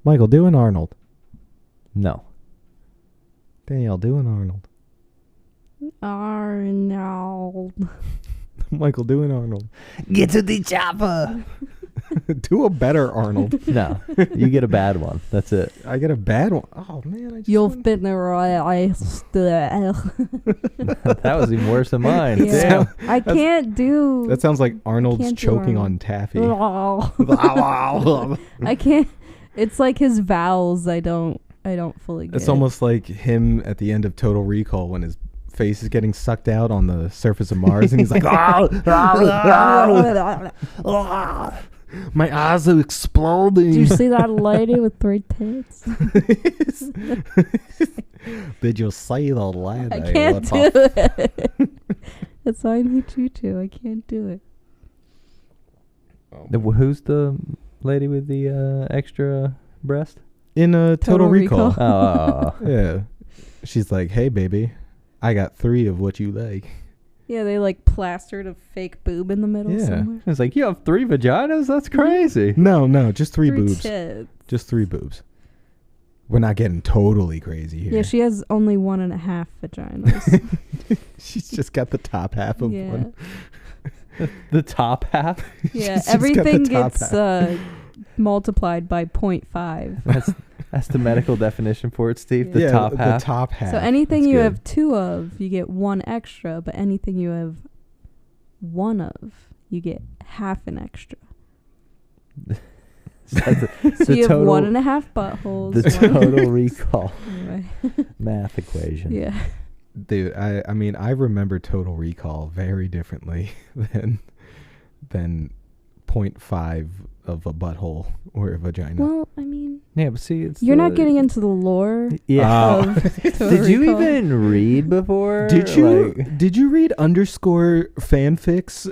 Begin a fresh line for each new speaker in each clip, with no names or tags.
Michael, do an Arnold.
No.
Danielle, do an Arnold.
Arnold.
Michael, do an Arnold.
Get to the chopper.
Do a better Arnold.
No, you get a bad one. That's it.
I get a bad one. Oh, man. I just
You've been erased.
That was even worse than mine.
Yeah.
Damn.
I can't do.
That sounds like Arnold's
can't do
choking
Arnold.
on taffy.
I can't. It's like his vowels. I don't fully get.
It's almost like him at the end of Total Recall when his face is getting sucked out on the surface of Mars and he's like, my eyes are exploding.
Do you see that lady with 3 tits?
Did you see the lady?
I can't do it. That's why I need you to. I can't do it.
Who's the lady with the extra breast?
In Total Recall.
Oh.
Yeah. She's like, hey, baby, I got 3 of what you like.
Yeah, they like plastered a fake boob in the middle
Yeah.
somewhere.
It's like, you have 3 vaginas? That's crazy.
No, just 3
3
boobs.
tits.
Just 3 boobs. We're not getting totally crazy here.
Yeah, she has only 1.5 vaginas.
She's just got the top half of
Yeah.
one.
The top half?
Yeah,
She's just got the
everything
top
gets
half.
multiplied by 0.5.
That's the medical definition for it, Steve. The
Yeah,
top half.
The top half.
So anything
That's
you
good.
have 2 of, you get 1 extra, but anything you have 1 of, you get half an extra.
So
You have
total-
1.5 buttholes.
The Total Recall
Anyway.
math equation.
Yeah.
Dude, I mean, I remember Total Recall very differently than 0.5 of a butthole or a vagina.
Well, I mean,
Yeah, but see, it's
you're not getting into the lore
Yeah.
of Total
Did you
Recall.
even read before?
Did you
Like,
did you read underscore fanfics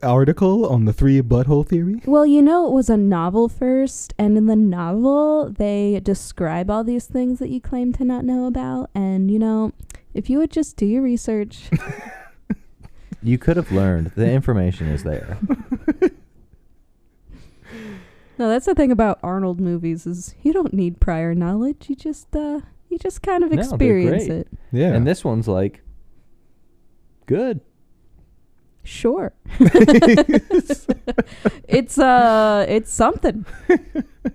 article on the 3 butthole theory?
Well, it was a novel first, and in the novel, they describe all these things that you claim to not know about, and, if you would just do your research.
you could have learned. The information is there.
No, that's the thing about Arnold movies is you don't need prior knowledge. You just kind of
No, they're
experience
great.
it.
Yeah.
And this one's like, good.
Sure. It's something.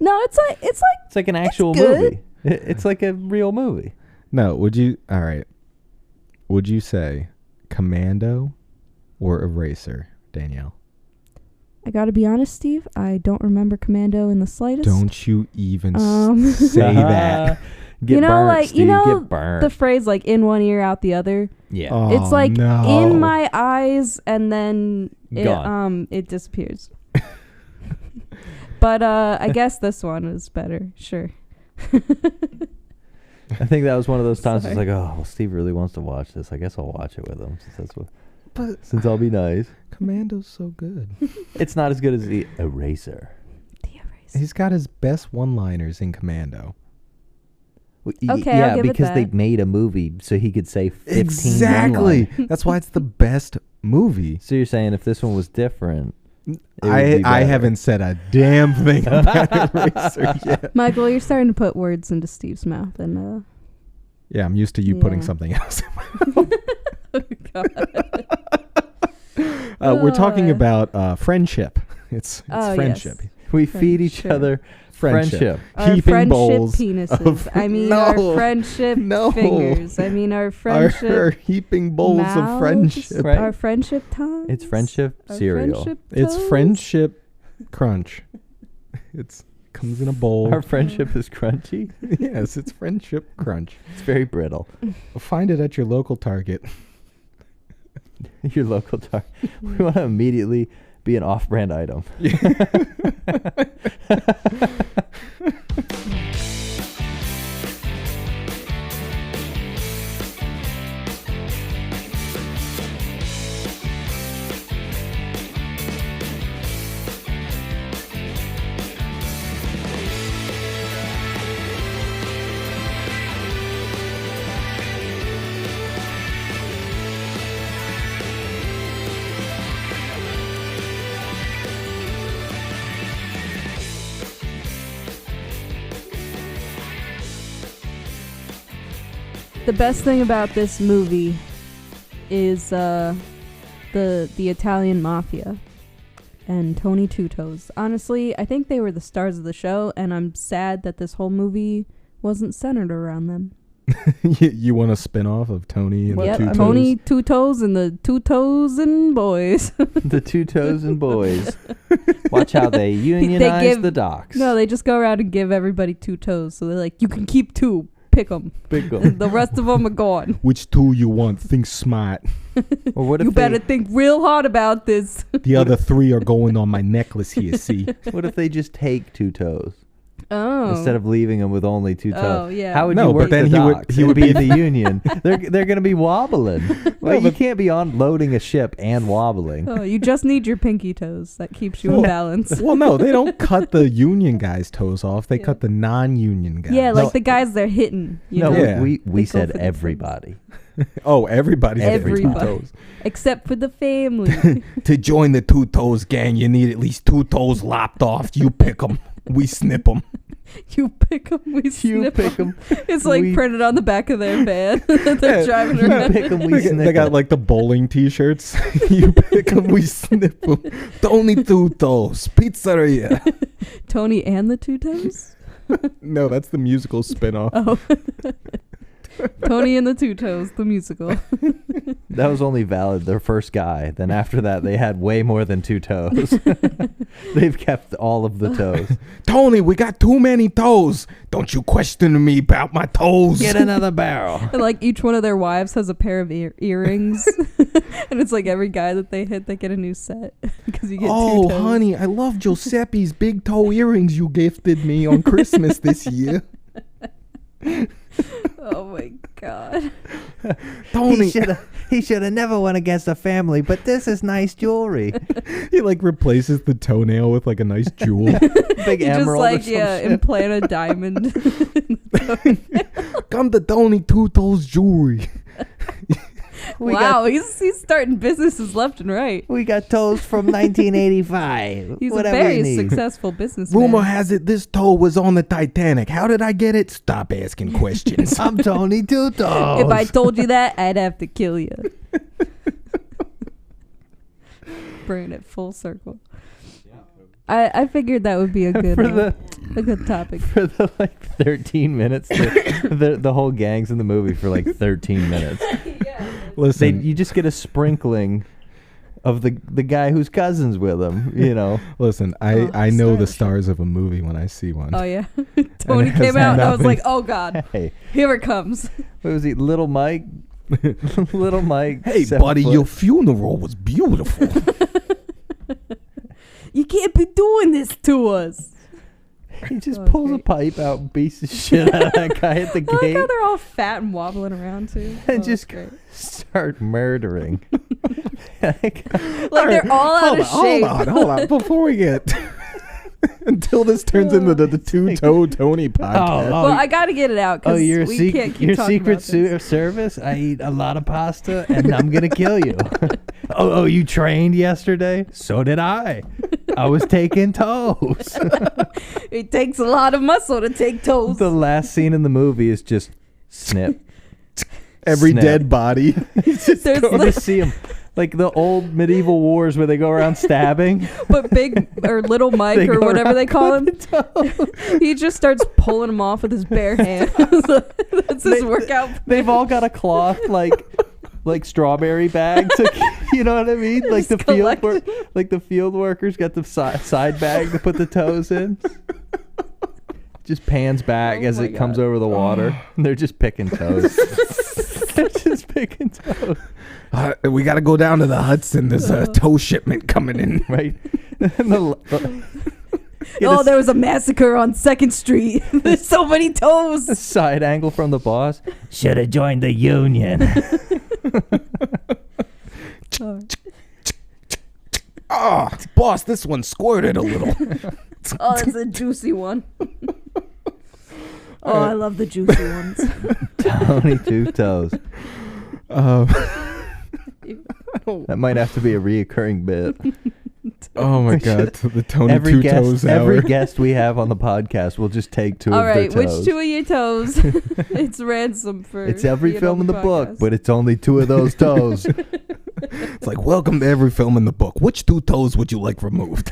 No, it's like
It's like an actual
good.
movie. It's like a real movie.
No, would you say Commando or Eraser, Danielle?
I gotta be honest, Steve. I don't remember Commando in the slightest.
Don't you even say
Uh-huh.
that.
Get burnt,
like
Steve. Get burnt.
the phrase like in one ear, out the other.
yeah.
Oh,
It's like
no.
in my eyes, and then
Gone.
it disappears. But I guess this one is better. Sure.
I think that was one of those times it's
Sorry.
like, oh, well, Steve really wants to watch this. I guess I'll watch it with him since I'll be nice.
Commando's so good.
It's not as good as the Eraser.
The Eraser.
He's got his best one-liners in Commando.
Okay,
yeah,
I'll give it
because they
that.
made a movie so he could say 15
Exactly.
one-liners.
That's why it's the best movie.
So you're saying if this one was different, it would
I
be better.
haven't said a damn thing about Eraser yet.
Michael, you're starting to put words into Steve's mouth, and
Yeah, I'm used to you putting
Yeah.
something else in my
God.
We're talking about friendship. It's
Oh,
friendship.
yes.
we feed each
Friendship.
other
Friendship.
friendship.
Our
Heaping
friendship
bowls
penises.
of-
I mean,
No.
our friendship
No.
fingers. I mean, our friendship
Our heaping bowls of
mouths,
friendship.
Right.
Our friendship tongues.
It's friendship
our
cereal.
friendship
It's
toes.
friendship crunch. It's comes in a bowl.
Our friendship is crunchy.
Yes, it's friendship crunch.
It's very brittle.
Find it at your local Target.
Your local tar. We want to immediately be an off-brand item.
The best thing about this movie is the Italian mafia and Tony Two Toes. Honestly, I think they were the stars of the show, and I'm sad that this whole movie wasn't centered around them.
You want a spin-off of Tony and the Two Toes?
Tony Two Toes and the Two Toes and Boys.
The Two Toes and Boys. Watch how they unionize the docks.
No, they just go around and give everybody 2 toes. So they're like, you can keep 2. Pick them. The rest of them are gone.
Which 2 you want? Think smart.
Or what if
you better think real hard about this.
The other 3 are going on my necklace here, see?
What if they just take 2 toes?
Oh.
Instead of leaving them with only 2 toes.
Oh, yeah.
How would
No,
you work
but then
the
he would-
docks?
he
It
would
be
be-
in the union. They're going to be wobbling. Well, you can't be unloading a ship and wobbling.
Oh, you just need your pinky toes. That keeps you in balance.
Well, no, they don't cut the union guys' toes off. They cut the non-union guys.
Yeah, like
No.
the guys they're hitting. You
No,
know?
Yeah.
we
They go
said
for the
everybody.
Oh, everybody's getting 2
Everybody.
toes.
Except for the family.
To join the 2 Toes gang, you need at least 2 toes lopped off. You pick them. We snip them.
You pick them, we
You
snip
pick
'em.
them.
It's like
we-
printed on the back of their van that they're
Yeah.
driving
You
around.
pick them, we snip
They got
'em.
like the bowling T-shirts. You pick them, we snip them. Tony 2 Toes, pizzeria.
Tony and the 2 toes?
No, that's the musical spin-off.
Oh. Tony and the 2 Toes, the musical.
That was only valid their first guy. Then after that, they had way more than 2 toes. They've kept all of the toes.
Tony, we got too many toes. Don't you question me about my toes.
Get another barrel.
And like each one of their wives has a pair of earrings. And it's like every guy that they hit, they get a new set. Because you get 2
Oh,
toes.
honey, I love Giuseppe's big toe earrings you gifted me on Christmas this year.
Oh my god.
Tony,
He should have never went against the family, but this is nice jewelry.
he like replaces the toenail with like a nice jewel.
Big
You just
emerald
like,
or some
yeah,
shit.
implant a diamond.
Come to Tony 2 Toes Jewelry.
We
Wow, he's starting businesses left and right.
We got toes from 1985.
He's
Whatever
a
you
very
need.
successful businessman.
Rumor has it this toe was on the Titanic. How did I get it? Stop asking questions.
I'm Tony Two Toes.
If I told you that, I'd have to kill you. Bringing it full circle. I figured that would be a good a good topic.
for the like 13 minutes, the whole gang's in the movie for like 13 minutes.
Listen,
You just get a sprinkling of the guy whose cousin's with him, you know.
listen.
Oh,
I know the
stylish.
stars of a movie when I see one.
Oh yeah, Tony
it has
came out and I was
nothing-
like, oh god,
Hey,
here it comes.
what was he? Little Mike? Little Mike.
Hey,
7
buddy,
foot.
your funeral was beautiful.
You can't be doing this to us.
He just
Oh,
pulls
great.
a pipe out and beats the shit out of that guy at the
I like
gate
how they're all fat and wobbling around too. Oh,
and just
that's great.
start murdering.
Like they're all out of shape.
Hold on. Before we get until this turns into the 2 Toe Tony podcast.
Well, I got to get it out
Oh,
because
you're
we can't keep
your
talking
secret
about this.
service? I eat a lot of pasta and I'm gonna kill you. Oh, you trained yesterday? So did I. I was taking toes.
It takes a lot of muscle to take toes.
The last scene in the movie is just snip.
Every
Snap.
dead body.
There's
You
like,
just see them like the old medieval wars where they go around stabbing.
but big or little Mike
They
or
go
whatever
around
they call him,
with the toes.
he just starts pulling them off with his bare hands. That's his workout.
They've all got a cloth like strawberry bag to, you know what I mean? Like the
Just
field workers got the side bag to put the toes in. Just pans back
Oh
as
my
it comes
God.
over the water. They're just picking toes. They're just picking toes.
We got to go down to the Hudson. There's a toe shipment coming in.
Right? And
Oh, there was a massacre on 2nd Street. There's so many
a
toes.
side angle from the boss. Should have joined the union.
Oh,
Oh, boss, this one squirted a little.
oh, that's a juicy one. Oh, I love the juicy ones.
Tony Two Toes.
Um,
That might have to be a reoccurring bit.
Oh my god, the Tony
Every
Two
guest,
Toes
every
hour.
guest we have on the podcast will just take two
All
of their
right,
toes.
which two of your toes? It's ransom for.
It's every
being
film in
on
the book,
podcast.
but it's only two of those toes.
It's like, welcome to every film in the book. Which 2 toes would you like removed?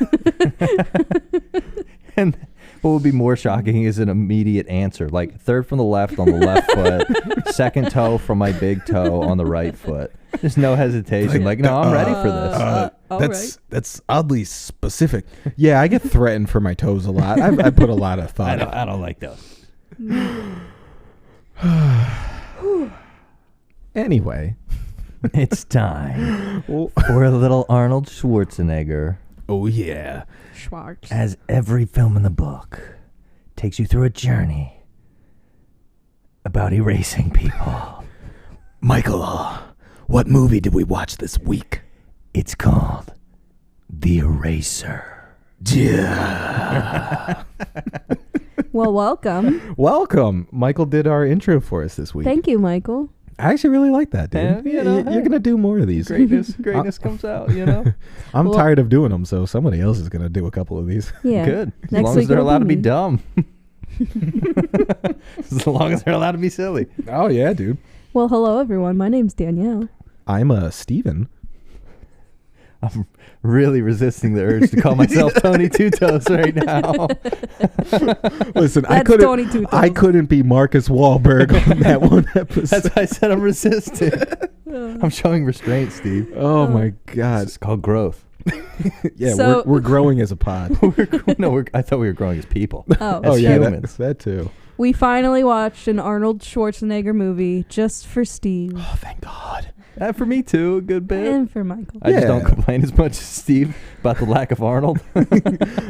And what would be more shocking is an immediate answer, like third from the left on the left foot, second toe from my big toe on the right foot. There's no hesitation. Like, no, I'm ready for this.
All
that's oddly specific. Yeah, I get threatened for my toes a lot. I put a lot of thought.
I don't like those.
Anyway,
It's time
well,
for a little Arnold Schwarzenegger,
oh yeah,
Schwartz.
as every film in the book takes you through a journey about erasing people.
Michael, what movie did we watch this week?
It's called The Eraser.
Yeah.
Well, welcome.
Welcome. Michael did our intro for us this week.
Thank you, Michael.
I actually really like that, dude.
Yeah, you know,
You're gonna do more of these.
Greatness comes out, you know?
I'm
Well-
tired of doing them, so somebody else is gonna do a couple of these.
Yeah.
Good. As
Next
long
week
as they're
it'll
allowed to
be
be
me.
dumb. As long as they're allowed to be silly.
Oh yeah, dude.
Well, hello everyone. My name's Danielle.
I'm Steven.
I'm really resisting the urge to call myself Tony Two Toes right now.
Listen,
That's Tony Two
I
Toes.
couldn't be Marcus Wahlberg on that one episode.
That's why I said I'm resisting. I'm showing restraint, Steve.
Oh my god.
It's called growth.
Yeah,
So-
we're growing as a pod.
I thought we were growing as people.
Oh,
Oh
As
yeah,
humans.
that too.
we finally watched an Arnold Schwarzenegger movie just for Steve
Oh, thank God.
For me too, a good bit.
and for Michael.
I just don't
Yeah.
complain as much as Steve about the lack of Arnold.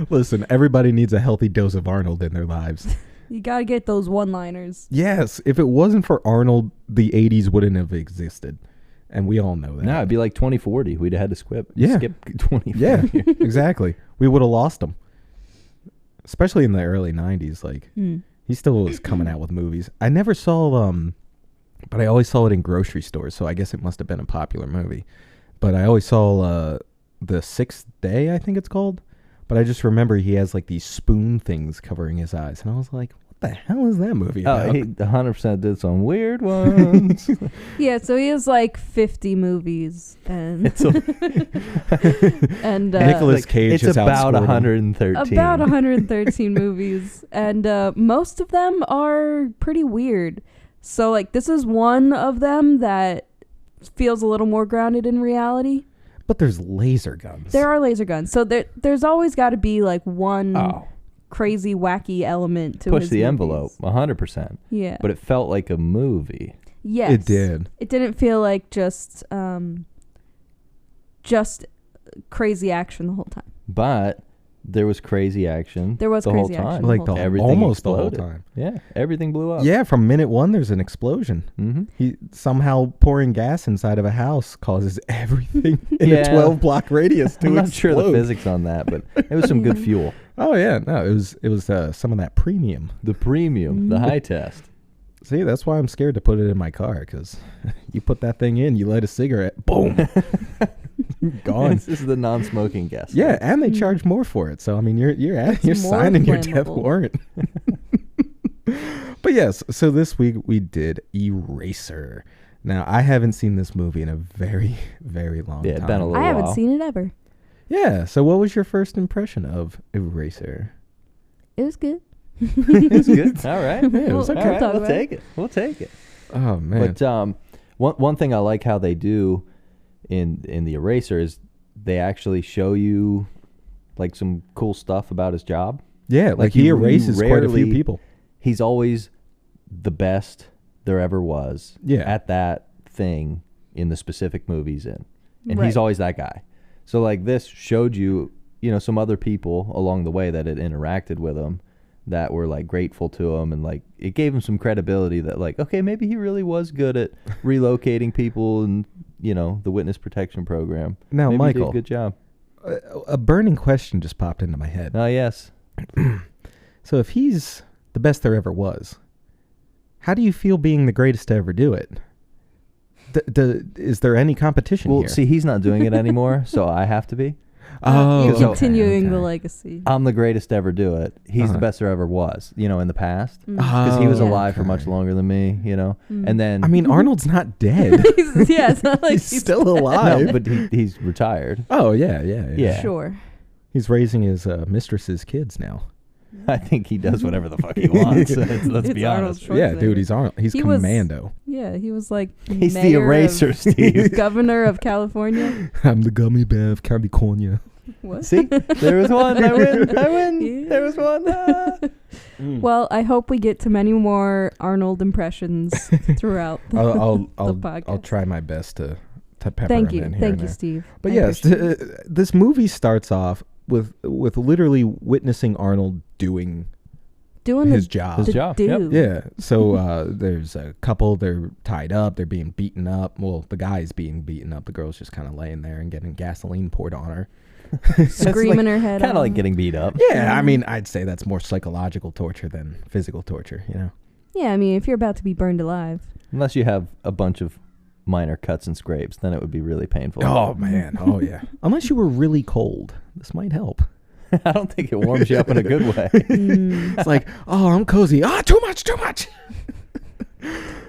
Listen, everybody needs a healthy dose of Arnold in their lives.
You gotta get those one-liners.
Yes, if it wasn't for Arnold, the 80s wouldn't have existed. And we all know that.
No, it'd be like 2040. We'd have had to skip
Yeah.
2040.
Yeah, exactly. We would have lost him. Especially in the early 90s. Like, he still was coming out with movies. I never saw, but I always saw it in grocery stores, so I guess it must have been a popular movie. But I always saw The Sixth Day, I think it's called. But I just remember he has, like, these spoon things covering his eyes. And I was like, what the hell is that movie about?
Oh, he 100% did some weird ones.
Yeah, so he has like 50 movies, and
It's a-
and
Nicolas Cage
it's
has
about
outscored him.
113.
about 113 movies, and most of them are pretty weird. So like this is one of them that feels a little more grounded in reality.
But there's laser guns.
There are laser guns, so there's always got to be like one
Oh,
crazy wacky element to
push
his
the
movies.
envelope, 100%.
Yeah,
But it felt like a movie.
yes,
It did.
It didn't feel like just crazy action the whole time.
But there was crazy action.
There was
the
crazy
whole time.
action.
Like
whole
the
time.
Everything
almost the whole
exploded.
time.
Yeah, everything blew up.
Yeah, from minute one, there's an explosion.
Mm-hmm.
He somehow pouring gas inside of a house causes everything in
Yeah.
a 12-block radius to
I'm not
explode.
sure the physics on that, but it was some good fuel.
Oh yeah, no, it was some of that premium.
The premium, the high test.
See, that's why I'm scared to put it in my car, because you put that thing in, you light a cigarette, boom, gone.
This is the non-smoking gas.
Yeah, and they charge more for it. So I mean, you're
more
signing your death
flammable.
warrant. But yes, so this week we did Eraser. Now I haven't seen this movie in a very, very long
Yeah,
time.
it's been a little
I haven't
while.
seen it ever.
Yeah. So what was your first impression of Eraser?
It was good.
It's good. All right.
Yeah, it was
We'll
okay.
All right,
talk
we'll
about
take it. We'll take it.
Oh man.
But one thing I like how they do in the Eraser is they actually show you like some cool stuff about his job.
yeah, like he
you
erases quite a few
rarely-
people.
He's always the best there ever was
Yeah.
at that thing in the specific movies he's in. And
Right.
he's always that guy. So like this showed you, some other people along the way that had interacted with him that were like grateful to him, and like it gave him some credibility that like, okay, maybe he really was good at relocating people and the witness protection program.
Now,
Maybe he did
Michael,
a good job.
A burning question just popped into my head.
Oh yes.
So if he's the best there ever was, how do you feel being the greatest to ever do it? Is there any competition
Well,
here?
see, he's not doing it anymore, so I have to be.
Oh,
You're
okay,
continuing the
okay.
legacy.
I'm the greatest to ever do it. He's
Uh-huh.
the best there ever was, in the past.
Mm.
Because he was
Oh,
alive for much
okay.
longer than me,
Mm.
And then...
I mean, Arnold's not dead.
Yeah, it's not like
He's still alive.
no, but he's retired.
Oh, yeah.
Yeah.
Sure.
He's raising his mistress's kids now.
I think he does whatever the fuck he wants. Let's
It's
be
Arnold
honest.
Yeah, dude, he's Arnold. He's
He was-
Commando.
Yeah, he was like
He's the
mayor
eraser,
of-
Steve.
governor of California.
I'm the gummy bear of California.
What?
See? There was one. I win.
Yeah.
There was one. Ah.
Well, I hope we get to many more Arnold impressions throughout the,
I'll
the podcast.
I'll try my best to pepper
Thank
him
you,
in here
thank
and
you,
there.
Steve.
But
I
yes,
appreciate it.
this movie starts off with literally witnessing Arnold doing
Doing
his
the,
job.
His
the
job,
do.
yep.
Yeah. So there's a couple. They're tied up. They're being beaten up. Well, the guy's being beaten up. The girl's just kind of laying there and getting gasoline poured on her.
Screaming her head
Kind of
off.
like getting beat up.
Yeah, I mean, I'd say that's more psychological torture than physical torture.
Yeah, I mean, if you're about to be burned alive.
Unless you have a bunch of minor cuts and scrapes, then it would be really painful.
Oh man. Oh yeah. Unless you were really cold, this might help.
I don't think it warms you up in a good way.
Mm,
It's like, oh, I'm cozy. Ah, too much.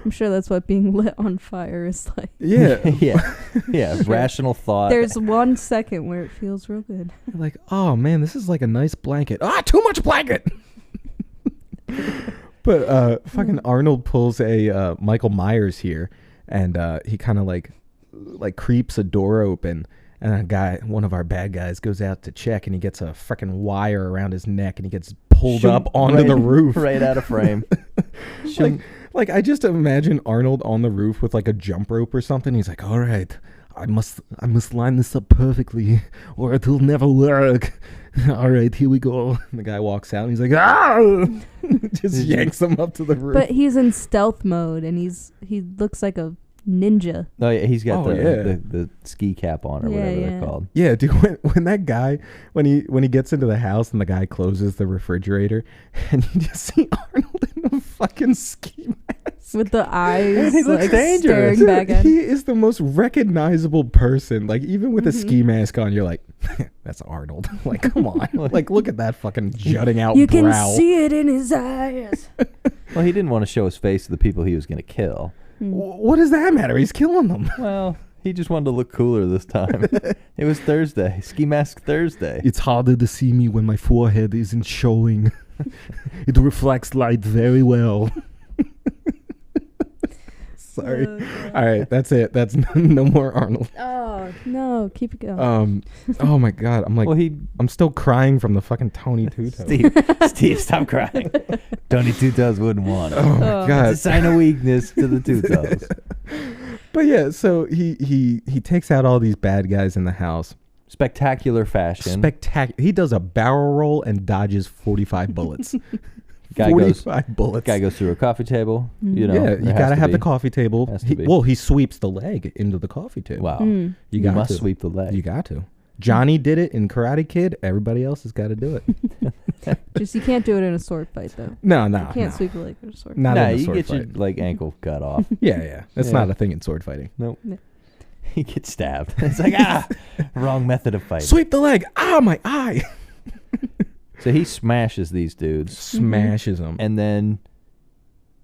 I'm sure that's what being lit on fire is like.
Yeah.
yeah. Rational thought.
There's 1 second where it feels real good.
Like, oh man, this is like a nice blanket. Ah, too much blanket. But fucking Arnold pulls a Michael Myers here, and he kind of like creeps a door open, and one of our bad guys, goes out to check, and he gets a freaking wire around his neck, and he gets pulled up onto
right-
the roof.
right out of frame.
Like I just imagine Arnold on the roof with like a jump rope or something. He's like, all right, I must line this up perfectly, or it'll never work. All right, here we go. And the guy walks out, and he's like, ah! Just yanks him up to the roof.
But he's in stealth mode, and he looks like a ninja.
Oh yeah, he's got
Oh, yeah.
the ski cap on or
Yeah,
whatever
yeah.
they're called.
Yeah, dude, when that guy, when he gets into the house and the guy closes the refrigerator, and you just see Arnold in a fucking ski mask.
With the eyes
He looks
like
dangerous.
staring back at him.
He is the most recognizable person. Like, even with a ski mask on, you're like, that's Arnold. Like, come on. Like, look at that fucking jutting out
You
brow.
can see it in his eyes.
Well, he didn't want to show his face to the people he was going to kill.
What does that matter? He's killing them.
Well, he just wanted to look cooler this time. It was Thursday, Ski Mask Thursday.
It's harder to see me when my forehead isn't showing. It reflects light very well. Sorry. All right, that's it. That's no more Arnold.
Oh no, keep it going.
Oh my God, I'm like,
Well,
I'm still crying from the fucking Tony Two-Toes.
Steve, stop crying. Tony Two Toes wouldn't want it.
Oh my
Oh.
God.
It's a sign of weakness to the Two Toes.
But yeah, so he takes out all these bad guys in the house.
Spectacular fashion.
Spectacular. He does a barrel roll and dodges 45 bullets.
Guy goes
45 bullets.
Guy goes through a coffee table. You know,
yeah,
there
you
has
gotta
to
have the
be.
coffee table.
Has to be.
Well, he sweeps the leg into the coffee table.
Wow.
Mm.
You
You
got
must
to.
sweep the leg.
You got to. Johnny did it in Karate Kid. Everybody else has got to do it.
Just you can't do it in a sword fight though.
No,
You can't
no.
sweep a leg in a sword.
Not
Nah,
in a
you
sword
get
fight.
your like ankle cut off.
Yeah. That's
Yeah.
not a thing in sword fighting.
Nope.
No.
He gets stabbed. It's like wrong method of fighting.
Sweep the leg. Ah, my eye.
So he smashes these dudes
Smashes them.
and then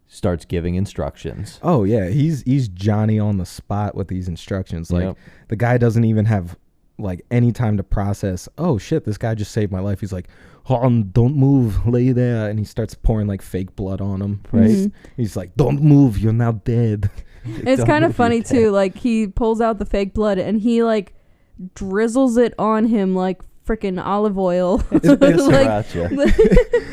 starts giving instructions.
Oh yeah, he's Johnny on the spot with these instructions. Like
Yep.
the guy doesn't even have like any time to process. Oh shit, this guy just saved my life. He's like, don't move, lay there, and he starts pouring like fake blood on him. Right?
Mhm.
He's like, don't move, you're now dead.
It's
Don't
kind of
move,
funny
you're
too. Like he pulls out the fake blood and he like drizzles it on him like freaking olive oil.
It's a bit of
Like-
sriracha.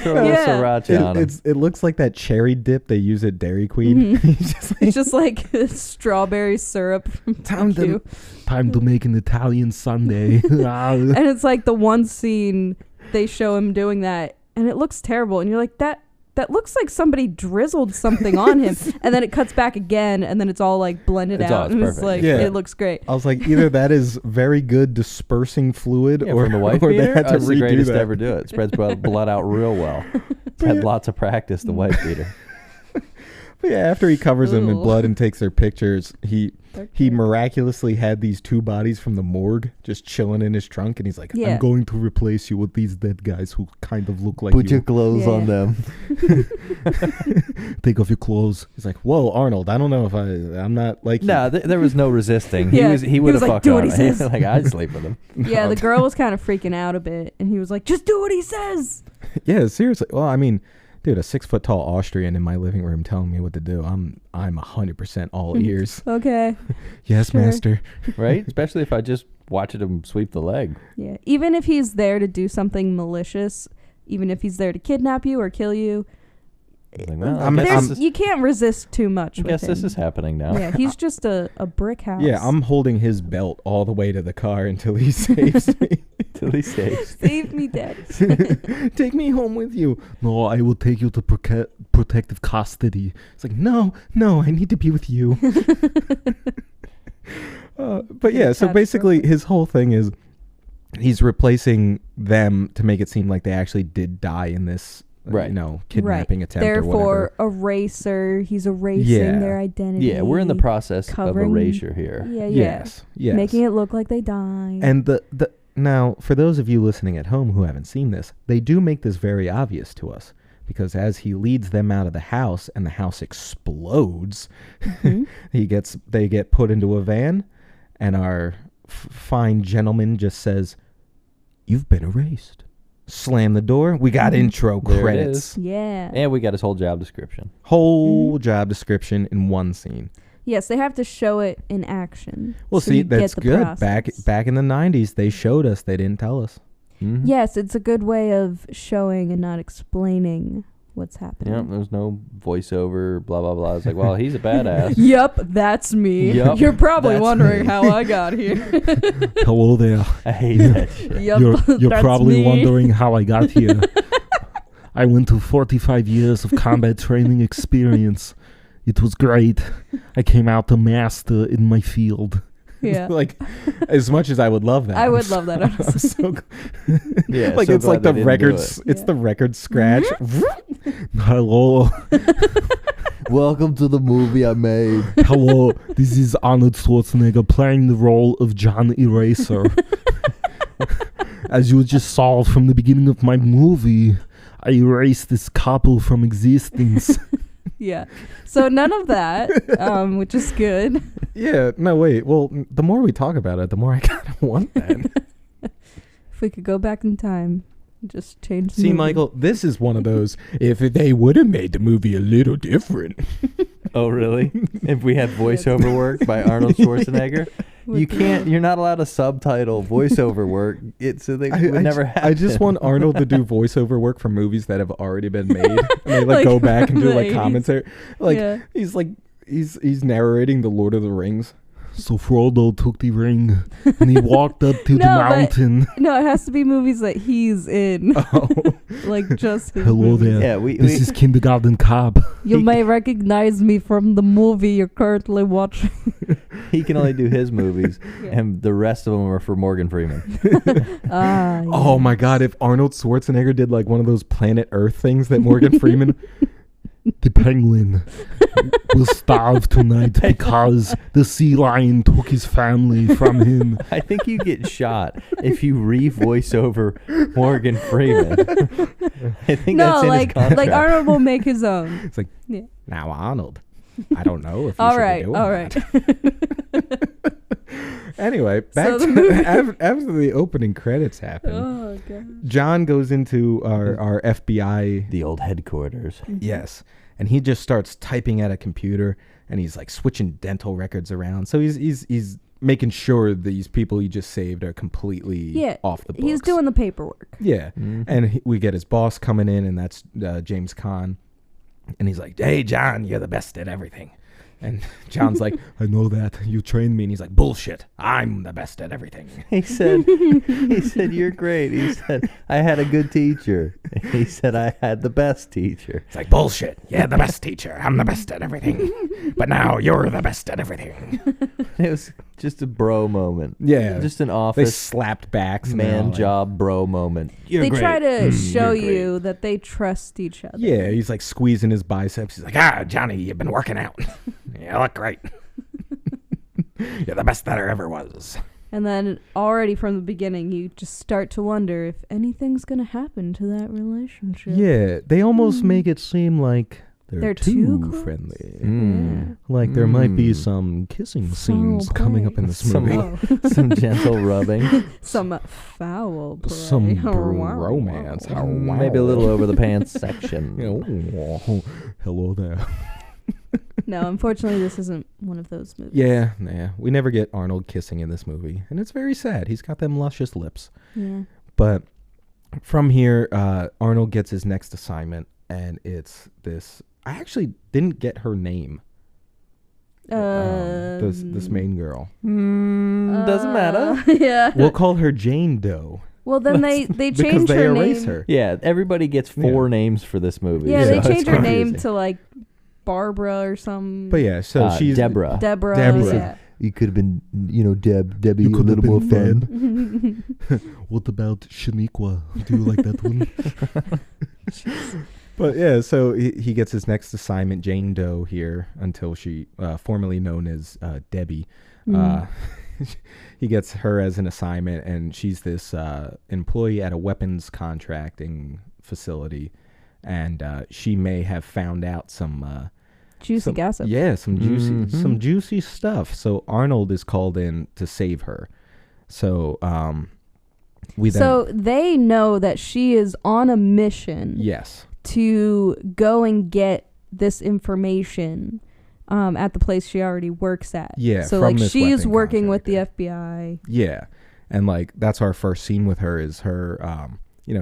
Throw a little
Yeah.
sriracha on him.
It looks like that cherry dip they use at Dairy Queen.
Mhm.
He's just like,
It's just like strawberry syrup from
time
you.
to make an Italian sundae.
And it's like the one scene they show him doing that and it looks terrible and you're like that looks like somebody drizzled something on him. And then it cuts back again and then it's all like blended
It's all-
out
it's
and it's
perfect.
like
Yeah.
it looks great.
I was like, either that is very good dispersing fluid,
Yeah,
or
from the white
or they
beater,
had to
that's the
redo
greatest
that.
to ever do it. Spreads blood out real well. It's had lots of practice, the white beater.
But yeah, after he covers them in
Ooh.
blood and takes their pictures, he
Okay.
miraculously had these 2 bodies from the morgue just chilling in his trunk, and he's like,
Yeah.
I'm going to replace you with these dead guys who kind of look like
Put your
you.
clothes
Yeah.
on them.
Take off your clothes. He's like, whoa, Arnold, I don't know if I'm not like you.
No, there was no resisting.
Yeah,
He
he
would
was
have
like,
fucked
"Do what
on
he
it."
says.
Like, I'd sleep with him.
Yeah, the girl was kind of freaking out a bit, and he was like, "Just do what he says."
Yeah, seriously. Well, I mean, dude, a 6-foot tall Austrian in my living room telling me what to do. I'm 100% all ears.
Okay.
Yes,
Sure.
master.
Right? Especially if I just watched him sweep the leg.
Yeah. Even if he's there to do something malicious, even if he's there to kidnap you or kill you,
Like, well,
I'm-
I guess,
I'm-
this,
you can't resist too much.
I
with
guess this
him.
is happening now.
Yeah, he's just a brick house.
Yeah, I'm holding his belt all the way to the car until he saves me.
Till he's safe.
Save me, Daddy.
Take me home with you. No, I will take you to protective custody. It's like, no, I need to be with you. But yeah, so basically his whole thing is he's replacing them to make it seem like they actually did die in this,
Right.
kidnapping attempt or
Therefore,
whatever.
he's erasing
Yeah.
their identity.
Yeah, we're in the process
covering-
of erasure here.
Yeah,
Yes.
making it look like they died.
And the now, for those of you listening at home who haven't seen this, they do make this very obvious to us, because as he leads them out of the house and the house explodes, they get put into a van, and our fine gentleman just says, "You've been erased." Slam the door. We got intro
There it
credits.
Yeah.
And we got his whole job description.
Whole job description in one scene.
Yes, they have to show it in action.
Well,
so
see,
you get
that's
the
good.
process.
Back in the 90s, they showed us. They didn't tell us.
Mm-hmm.
Yes, it's a good way of showing and not explaining what's happening.
Yep, there's no voiceover, blah, blah, blah. It's like, well, he's a badass.
Yep, that's me.
Yup,
You're probably
that's
wondering
me.
how I got here.
Hello there.
I hate that shit.
Yep,
You're
that's
probably
me.
wondering how I got here. I went to 45 years of combat training experience. It was great. I came out a master in my field.
Yeah.
Like, as much as I would love that.
I would love that,
I'm
honestly.
so
Yeah,
like
so
it's
glad
like
they
the
didn't do
records.
it.
It's
Yeah.
the record scratch. Hello,
Welcome to the movie I made.
hello. This is Arnold Schwarzenegger playing the role of John Eraser. As you just saw from the beginning of my movie, I erased this couple from existence.
Yeah. So none of that, which is good.
Yeah. No, wait. Well, the more we talk about it, the more I kind of want that.
If we could go back in time, just change the
See,
movie.
Michael, this is one of those. If they would have made the movie a little different.
Oh, really? If we had voiceover work by Arnold Schwarzenegger,
With
you
the-
can't. You're not allowed to subtitle voiceover work. So they would never happen.
I just want Arnold to do voiceover work for movies that have already been made. And they
Like
go back and
from
do
the
like
80s.
commentary. Like
Yeah.
he's narrating the Lord of the Rings. So Frodo took the ring and he walked up to
No,
the
but-
mountain.
No, it has to be movies that he's in.
Oh,
Like just his
hello
movies.
there.
Yeah, we
This is Kindergarten Cop.
You
He-
may recognize me from the movie you're currently watching.
he can only do his movies,
Yeah.
and the rest of them are for Morgan Freeman.
Ah,
Oh my
yes.
God! If Arnold Schwarzenegger did like one of those Planet Earth things that Morgan Freeman, the penguin will starve tonight because the sea lion took his family from him.
I think you get shot if you re-voice over Morgan Freeman. I think
No,
that's in
like
his contract.
like Arnold will make his own.
It's like,
Yeah.
now Arnold, I don't know if you
All
should
right,
be doing
all
that.
right.
Anyway, back
So
to
the
the,
movie-
after the opening credits happen.
Oh god.
John goes into our FBI.
the old headquarters.
Yes. And he just starts typing at a computer, and he's like switching dental records around. So he's making sure these people he just saved are completely
Yeah,
off the books.
He's doing the paperwork.
Yeah.
Mhm.
And we get his boss coming in, and that's James Caan. And he's like, "Hey, John, you're the best at everything." And John's like, "I know that. You trained me." And he's like, "Bullshit. I'm the best at everything."
He said, "You're great." He said, "I had a good teacher." He said, "I had the best teacher."
It's like, "Bullshit. Yeah, the best teacher. I'm the best at everything. But now you're the best at everything."
It was Just a bro moment.
Yeah.
Just an
They
office
slapped backs. and they're all
man
like,
job bro moment.
"You're
They
great."
try to show
you're great.
you that they trust each other.
Yeah, he's like squeezing his biceps. He's like, Johnny, you've been working out. You look great. You're the best that there ever was.
And then already from the beginning, you just start to wonder if anything's going to happen to that relationship.
Yeah, they almost make it seem like they're
too
too
close.
friendly.
Yeah.
Like there might be some kissing scenes coming up in this
Some-
movie.
Some gentle rubbing.
Some foul play.
Some
Wow.
romance.
Wow.
Maybe a little over the pants section.
Oh, hello there.
No, unfortunately, this isn't one of those movies.
Yeah, we never get Arnold kissing in this movie, and it's very sad. He's got them luscious lips.
Yeah.
But from here, Arnold gets his next assignment, and it's this. I actually didn't get her name. This main girl.
Doesn't matter.
Yeah.
We'll call her Jane Doe.
Well, then they
because
change
they
her
erase
name.
her.
Yeah, everybody gets 4 names for this movie.
Yeah,
Yeah,
they
it's
change her name
confusing.
to like Barbara or some.
But yeah, so she's
Deborah.
Deborah.
Deborah.
Yeah.
You could have been, Debbie,
You
a
could have
little more
been
fun.
What about Shaniqua? Do you like that one? But yeah, so he gets his next assignment, Jane Doe, here until she, formerly known as Debbie. He gets her as an assignment, and she's this employee at a weapons contracting facility, and she may have found out some
Juicy gossip.
yeah, some juicy stuff. So Arnold is called in to save her. So
So they know that she is on a mission
yes.
to go and get this information at the place she already works at.
Yeah,
So
from
like
this
she's
weapon
working with the
contractor.
FBI.
Yeah, and like that's our first scene with her is her.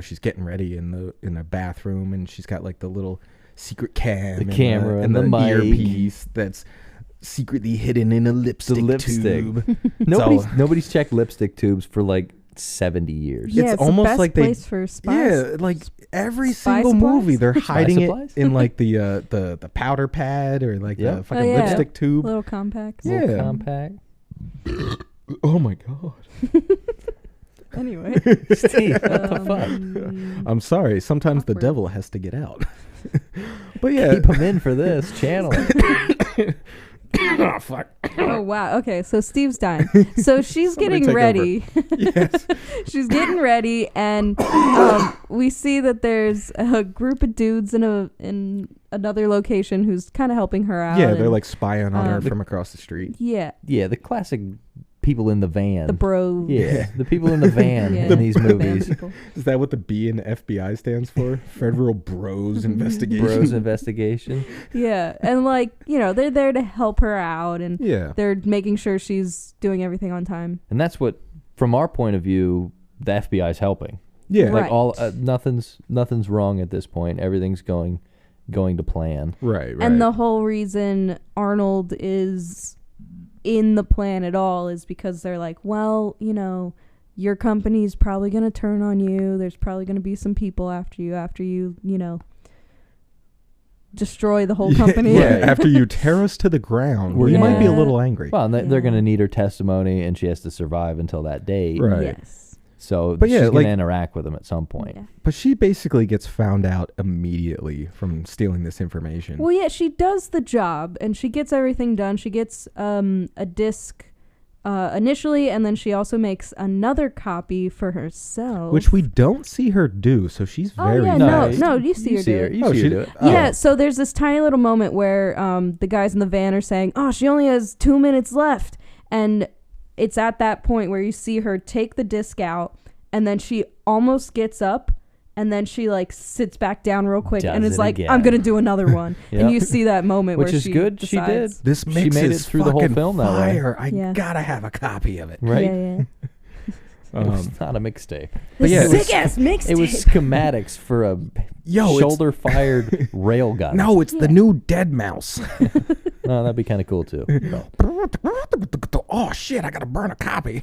She's getting ready in the bathroom, and she's got like the little secret cam,
The camera
and
and the mic.
earpiece that's secretly hidden in a lipstick tube.
Nobody's checked lipstick tubes for like 70 years.
Yeah,
It's
it's
almost
the best
like
place for spies.
Yeah, like every
Spy
single
supplies?
movie, they're
Spy
hiding
supplies?
it in like the powder pad or like
Yeah.
the fucking
yeah.
lipstick tube.
Little compacts.
Yeah.
Little compact.
Oh my god.
Anyway.
Steve, what the fuck?
I'm sorry. Sometimes the
Awkward.
devil has to get out. But yeah.
Keep them in for this channel.
Oh fuck.
Oh wow. Okay, so Steve's dying. So she's
Somebody
getting
take
ready.
Yes.
She's getting ready, and we see that there's a group of dudes in another location who's kind of helping her out.
Yeah, they're
and-
like spying on her
um,
from across the street.
yeah,
Yeah, the classic people in the van.
the bro.
Yeah, the people in the van
Yeah,
in these
the band
movies.
people.
Is that what the B in FBI stands for? Federal Bros Investigation.
Bros investigation.
Yeah, and like they're there to help her out, and
Yeah.
they're making sure she's doing everything on time.
And that's what, from our point of view, the FBI's helping.
Yeah.
Right.
Like all nothing's wrong at this point. Everything's going to plan.
Right.
And the whole reason Arnold is in the plan at all is because they're like, well, your company's probably going to turn on you. There's probably going to be some people after you, destroy the whole company.
Yeah, after you tear us to the ground, we might be a
Yeah.
little angry.
Well, and they're
Yeah.
going to need her testimony, and she has to survive until that date.
Right.
Yes.
So
But
she's
yeah,
going
like-
to interact with them at some point.
Yeah.
But she basically gets found out immediately from stealing this information.
Well, yeah, she does the job and she gets everything done. She gets a disc initially, and then she also makes another copy for herself.
Which we don't see her do, so she's
Oh
very
yeah,
fast.
no, you see her do it.
You
Oh,
see
she-
her do it.
Yeah, so there's this tiny little moment where the guys in the van are saying, "Oh, she only has 2 minutes left," and it's at that point where you see her take the disc out, and then she almost gets up, and then she like sits back down real quick,
Does
and is
it
like,
again.
"I'm gonna do another one,"
Yep.
and you see that moment
Which
where
is
she
good. She did.
decides.
This
She
mix
made
is
it through the whole
fucking
film that way.
fire. I
Yeah.
gotta have a copy of it.
Right?
Yeah, yeah.
It's not a mixtape.
But yeah, it was-
Sick ass mixtape.
It was schematics for a
Yo,
shoulder-fired railgun.
No, it's the new Dead Mouse.
Oh, that'd be kind of cool too.
Oh shit! I gotta burn a copy.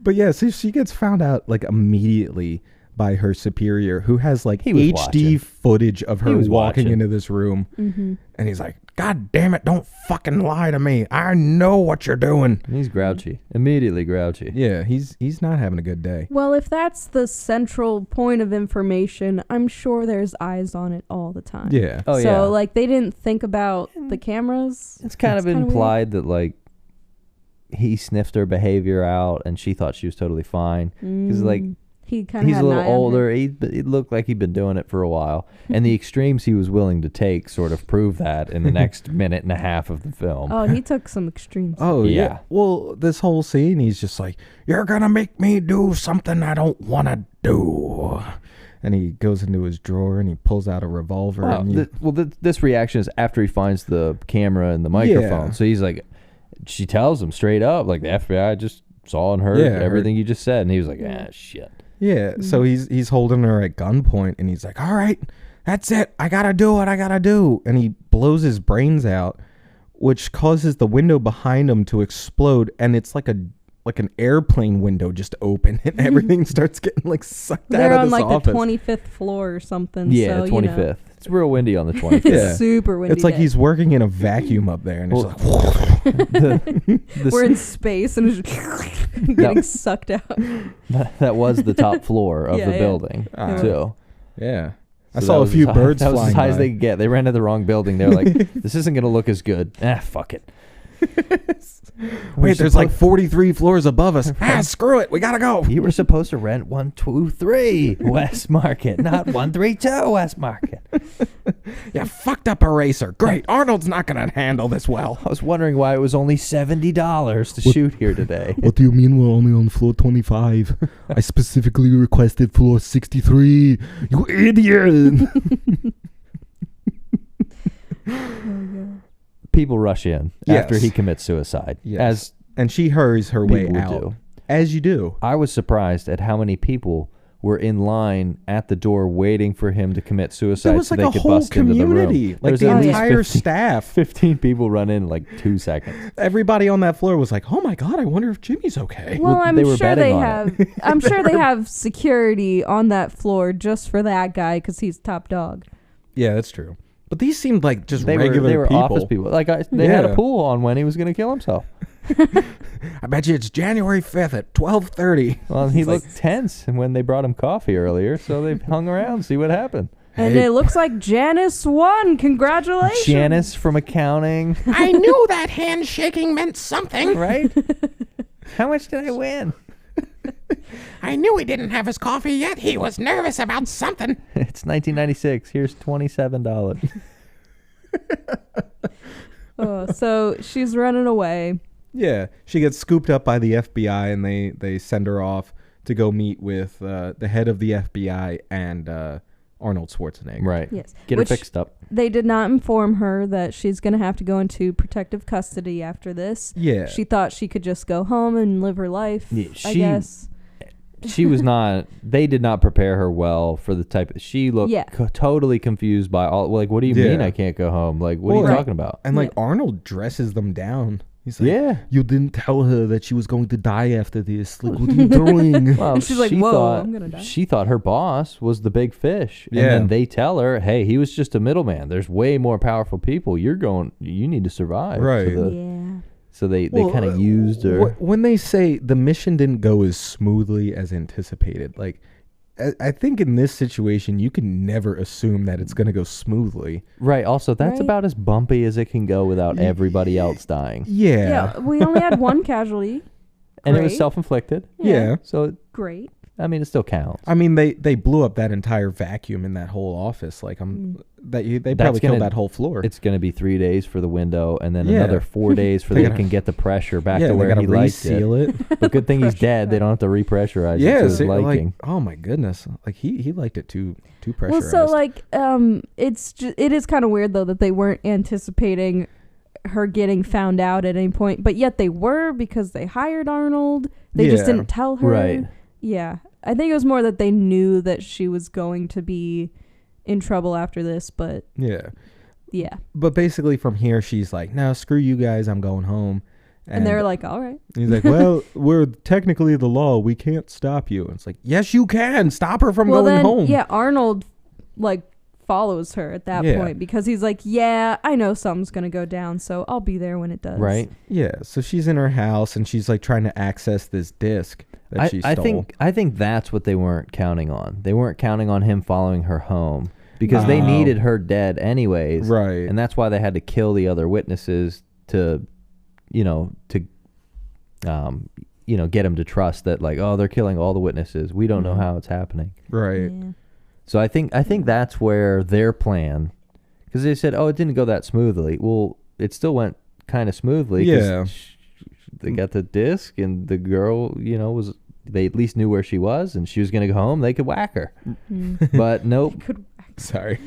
But yeah, see, she gets found out like immediately by her superior who has like
He was
HD
watching.
footage of her
was
walking
watching.
into this room.
Mm-hmm.
And he's like, God damn it, don't fucking lie to me. I know what you're doing.
And he's grouchy. Immediately grouchy.
Yeah, he's not having a good day.
Well, if that's the central point of information, I'm sure there's eyes on it all the time.
Yeah.
Oh,
so,
yeah.
like, they didn't think about the cameras.
It's kind of
kinda
implied that, like, he sniffed her behavior out and she thought she was totally fine. Because, like,
he kind of
he's
had
a
an
little
eye on her.
older. He looked like he'd been doing it for a while. And the extremes he was willing to take sort of prove that in the next minute and a half of the film.
Oh, he took some extremes.
Oh, yeah.
Yeah.
Well, this whole scene, he's just like, you're going to make me do something I don't want to do. And he goes into his drawer and he pulls out a revolver.
Wow.
And
This reaction is after he finds the camera and the microphone.
Yeah.
So he's like, she tells him straight up, like, the FBI just saw and heard everything you just said. And he was like, shit.
yeah, so he's holding her at gunpoint and he's like, all right, that's it. I got to do what I got to do. And he blows his brains out, which causes the window behind him to explode. And it's like an airplane window just open and everything starts getting like sucked
They're
out
on
of this
like
office.
the 25th floor or something.
Yeah,
so,
25th. It's real windy on the 25th.
Yeah.
Super windy.
It's like
day.
he's working in a vacuum up there and it's
Well,
like,
We're in space and it's just getting sucked out.
that was the top floor of
Yeah,
the
yeah.
building, too.
yeah. I
So
saw
that
a
was
few
as
birds
That was
flying
as high as
by.
they could get. They ran to the wrong building. They were like, this isn't going to look as good. Fuck it.
Wait, there's like 43 floors above us. Screw it. We got to go.
You were supposed to rent 123 West Market, not 132 West Market.
You fucked up eraser. Great. Arnold's not going to handle this well.
I was wondering why it was only $70 to shoot here today.
What do you mean we're only on floor 25? I specifically requested floor 63. You idiot.
People rush in after
Yes.
he commits suicide.
Yes. And she hurries her way
People would
out.
do.
As you do.
I was surprised at how many people were in line at the door waiting for him to commit suicide
There was
so
like
they
a
could
whole
bust into the room.
community. Like
There's
the
at least
entire
15
staff.
15 people run in like 2 seconds.
Everybody on that floor was like, oh my God, I wonder if Jimmy's okay.
Well, I'm
they were
sure
betting
they
on
have. I'm sure they have security on that floor just for that guy because he's top dog.
Yeah, that's true. But these seemed like just
They
regular
were
people.
office people. Like they had
Yeah.
a pool on when he was going to kill himself.
I bet you it's January 5th at 12:30.
Well, he looked tense when they brought him coffee earlier, so they hung around see what happened.
And
Hey.
it looks like Janice won. Congratulations.
Janice from accounting,
I knew that handshaking meant something.
right? How much did I win?
I knew he didn't have his coffee yet. He was nervous about something.
It's 1996. Here's $27.
Oh, so she's running away.
Yeah, she gets scooped up by the FBI, and they send her off to go meet with the head of the FBI and Arnold Schwarzenegger.
Yes.
Right. Get her
Which
fixed up.
They did not inform her that she's going to have to go into protective custody after this.
Yeah.
She thought she could just go home and live her life,
Yeah,
I
she-
guess.
She was not. They did not prepare her well for the type. She looked
Yeah.
totally confused by all. Like, what do you
Yeah.
mean I can't go home? Like, what are
Well,
you
right.
talking about?
And like
Yeah.
Arnold dresses them down. He's like,
Yeah.
you didn't tell her that she was going to die after this. Like, what are you doing?
Well,
And she's like,
she
"Whoa,
thought-
I'm gonna die."
She thought her boss was the big fish. And
Yeah.
then they tell her, hey, he was just a middleman. There's way more powerful people. You need to survive.
Right.
So they
Well,
kind of used her.
When they say the mission didn't go as smoothly as anticipated, like I think in this situation you can never assume that it's going to go smoothly.
Right. Also, that's
Right.
about as bumpy as it can go without everybody else dying.
Yeah.
Yeah, we only had one casualty.
And it was
Great.
self-inflicted.
Yeah.
So,
Great.
I mean, it still counts.
I mean, they blew up that entire vacuum in that whole office. Like they
That's
probably killed
gonna-
that whole floor.
It's going to be 3 days for the window and then
Yeah.
another 4 days for
They
they
gotta-
can get the pressure back to
they
where
gotta
he liked it.
reseal it.
But good thing he's dead. They don't have to repressurize it
Yeah,
to his
see,
liking.
like oh my goodness, like he liked it too
Well,
pressurized.
so like, it is kind of weird though that they weren't anticipating her getting found out at any point, but yet they were because they hired Arnold. They just
Yeah.
didn't tell her.
Right.
Yeah. I think it was more that they knew that she was going to be in trouble after this, but
yeah.
yeah.
But basically from here she's like, no, screw you guys, I'm going home.
And they're like, all right.
He's like, well, we're technically the law. We can't stop you. And it's like, yes, you can. Stop her from going home.
Yeah, Arnold, like, follows her at that point because he's like, yeah, I know something's going to go down, so I'll be there when it does.
Right.
Yeah, so she's in her house, and she's, like, trying to access this disc that she stole.
I think that's what they weren't counting on. They weren't counting on him following her home because they needed her dead anyways.
Right.
And that's why they had to kill the other witnesses to get him to trust that, like, oh, they're killing all the witnesses. We don't know how it's happening.
Right.
Yeah.
So I think that's where their plan, because they said, oh, it didn't go that smoothly. Well, it still went kind of smoothly.
Yeah.
They got the disc, and the girl, they at least knew where she was, and she was going to go home. They could whack her.
Mm.
But nope.
Sorry.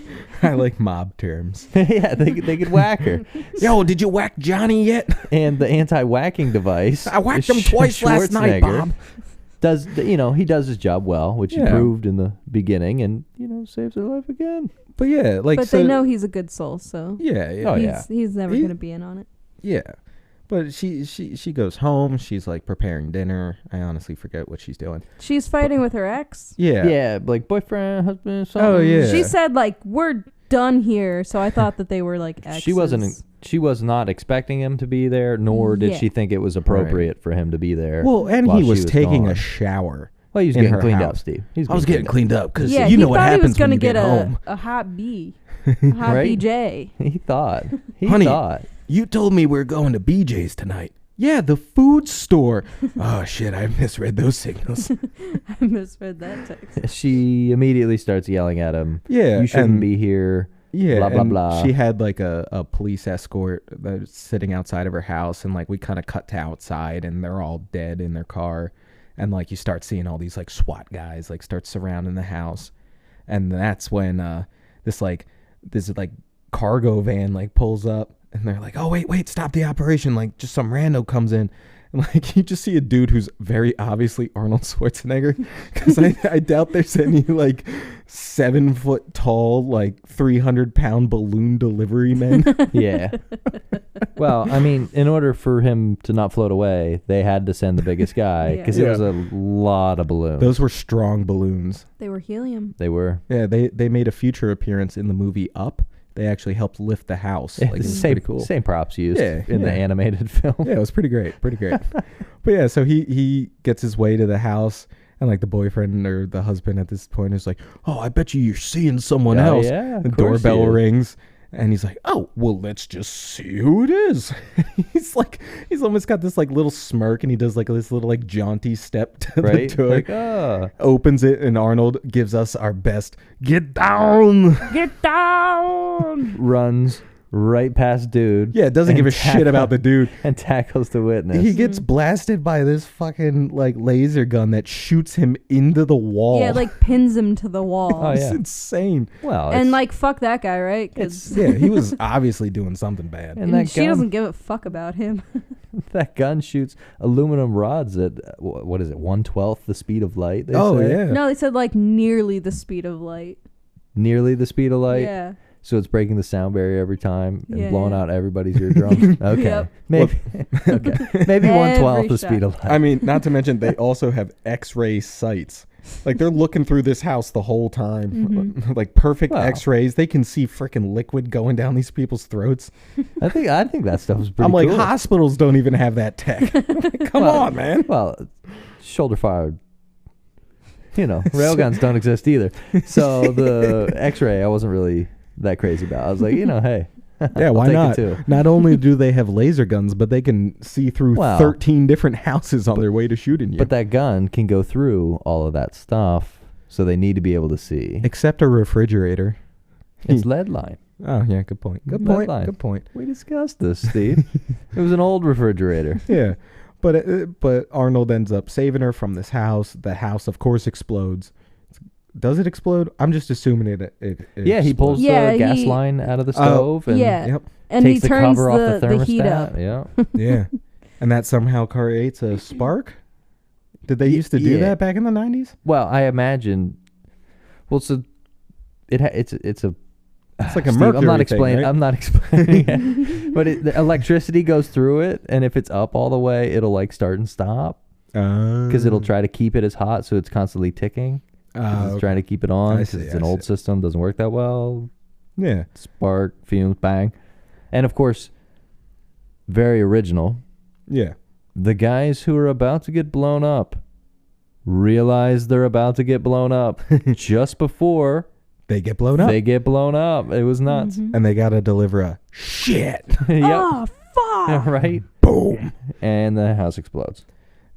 I like mob terms.
Yeah, they could whack her.
Yo, did you whack Johnny yet?
And the anti-whacking device.
I whacked him twice last night, Bob.
He does his job well, which he proved in the beginning, and saves her life again.
But yeah, like,
but they know he's a good soul, so
yeah.
He's never gonna be in on it.
Yeah, but she goes home. She's like preparing dinner. I honestly forget what she's doing.
She's fighting with her ex.
Yeah, like boyfriend, husband, something.
Oh yeah.
She said like, we're done here, so I thought that they were like exes.
She was not expecting him to be there, nor did she think it was appropriate for him to be there.
Well, and he was taking a shower.
Well, he was getting cleaned up, Steve.
I was getting cleaned up because
you know
what happens when you get home.
A hot B, a hot
Right?
BJ.
He thought.
Honey, you told me we were going to BJ's tonight. Yeah, the food store. Oh, shit, I misread those signals.
I misread that text.
She immediately starts yelling at him.
Yeah.
You shouldn't be here.
Yeah,
blah, blah, blah.
She had like a police escort that was sitting outside of her house, and like we kind of cut to outside, and they're all dead in their car. And like you start seeing all these like SWAT guys like start surrounding the house. And that's when this cargo van like pulls up, and they're like, oh, wait, stop the operation. Like just some rando comes in. And like you just see a dude who's very obviously Arnold Schwarzenegger, because I doubt there's any like 7 foot tall, like 300-pound balloon delivery men.
Yeah. Well, I mean, in order for him to not float away, they had to send the biggest guy, because it was a lot of balloons.
Those were strong balloons.
They were helium.
They were.
Yeah, they made a future appearance in the movie Up. They actually helped lift the house. Like, it was pretty cool.
Same props used in the animated film.
Yeah, it was pretty great. But yeah, so he gets his way to the house, and like the boyfriend or the husband at this point is like, oh, I bet you're seeing someone else.
Yeah,
the doorbell rings, and he's like, oh, well, let's just see who it is. He's almost got this like little smirk, and he does like this little like jaunty step to the door.
Like,
opens it, and Arnold gives us our best get down.
Get down.
Runs right past dude.
Yeah, doesn't give a shit about the dude.
And tackles the witness.
He gets blasted by this fucking like laser gun that shoots him into the wall.
Yeah, like pins him to the wall.
Oh, yeah.
It's insane.
Well,
and like fuck that guy, right?
He was obviously doing something bad.
And she doesn't give a fuck about him.
That gun shoots aluminum rods at, what is it, 1/12 the speed of light? They say?
Yeah.
No, they said like nearly the speed of light.
Nearly the speed of light?
Yeah.
So it's breaking the sound barrier every time and blowing out everybody's eardrums? Okay.
Yep.
Maybe maybe 1/12 the speed of light.
I mean, not to mention they also have X-ray sights. Like they're looking through this house the whole time. Mm-hmm. Like perfect X-rays. They can see freaking liquid going down these people's throats.
I think that stuff is pretty
I'm like,
cool.
hospitals don't even have that tech. Come on, man.
Well, shoulder fired. Railguns don't exist either. So the X-ray I wasn't really that crazy about. I was like, hey.
Yeah, why not? Not only do they have laser guns, but they can see through 13 different houses on their way to shooting you.
But that gun can go through all of that stuff, so they need to be able to see.
Except a refrigerator.
It's lead line.
Oh, yeah, good point. Good point.
We discussed this, Steve. It was an old refrigerator.
Yeah, but Arnold ends up saving her from this house. The house, of course, explodes. Does it explode? I'm just assuming it
yeah, he pulls the gas line out of the stove and
and
takes
he turns
the cover off the
heat
thermostat.
up.
Yeah.
Yeah. And that somehow creates a spark? Did they used to do that back in the 90s?
Well, I imagine. Well, so it's a
It's like a
Steve,
mercury
I'm not
thing,
explaining.
right?
I'm not explaining. it. But the electricity goes through it, and if it's up all the way, it'll like start and stop because it'll try to keep it as hot, so it's constantly ticking. It's trying to keep it on because it's an old system, doesn't work that well.
Yeah.
Spark, fumes, bang, and of course, very original.
Yeah.
The guys who are about to get blown up realize they're about to get blown up just before.
They get blown up.
They get blown up. It was nuts.
Mm-hmm.
And they got to deliver a shit.
Yep.
Oh, fuck.
Right?
Boom.
And the house explodes.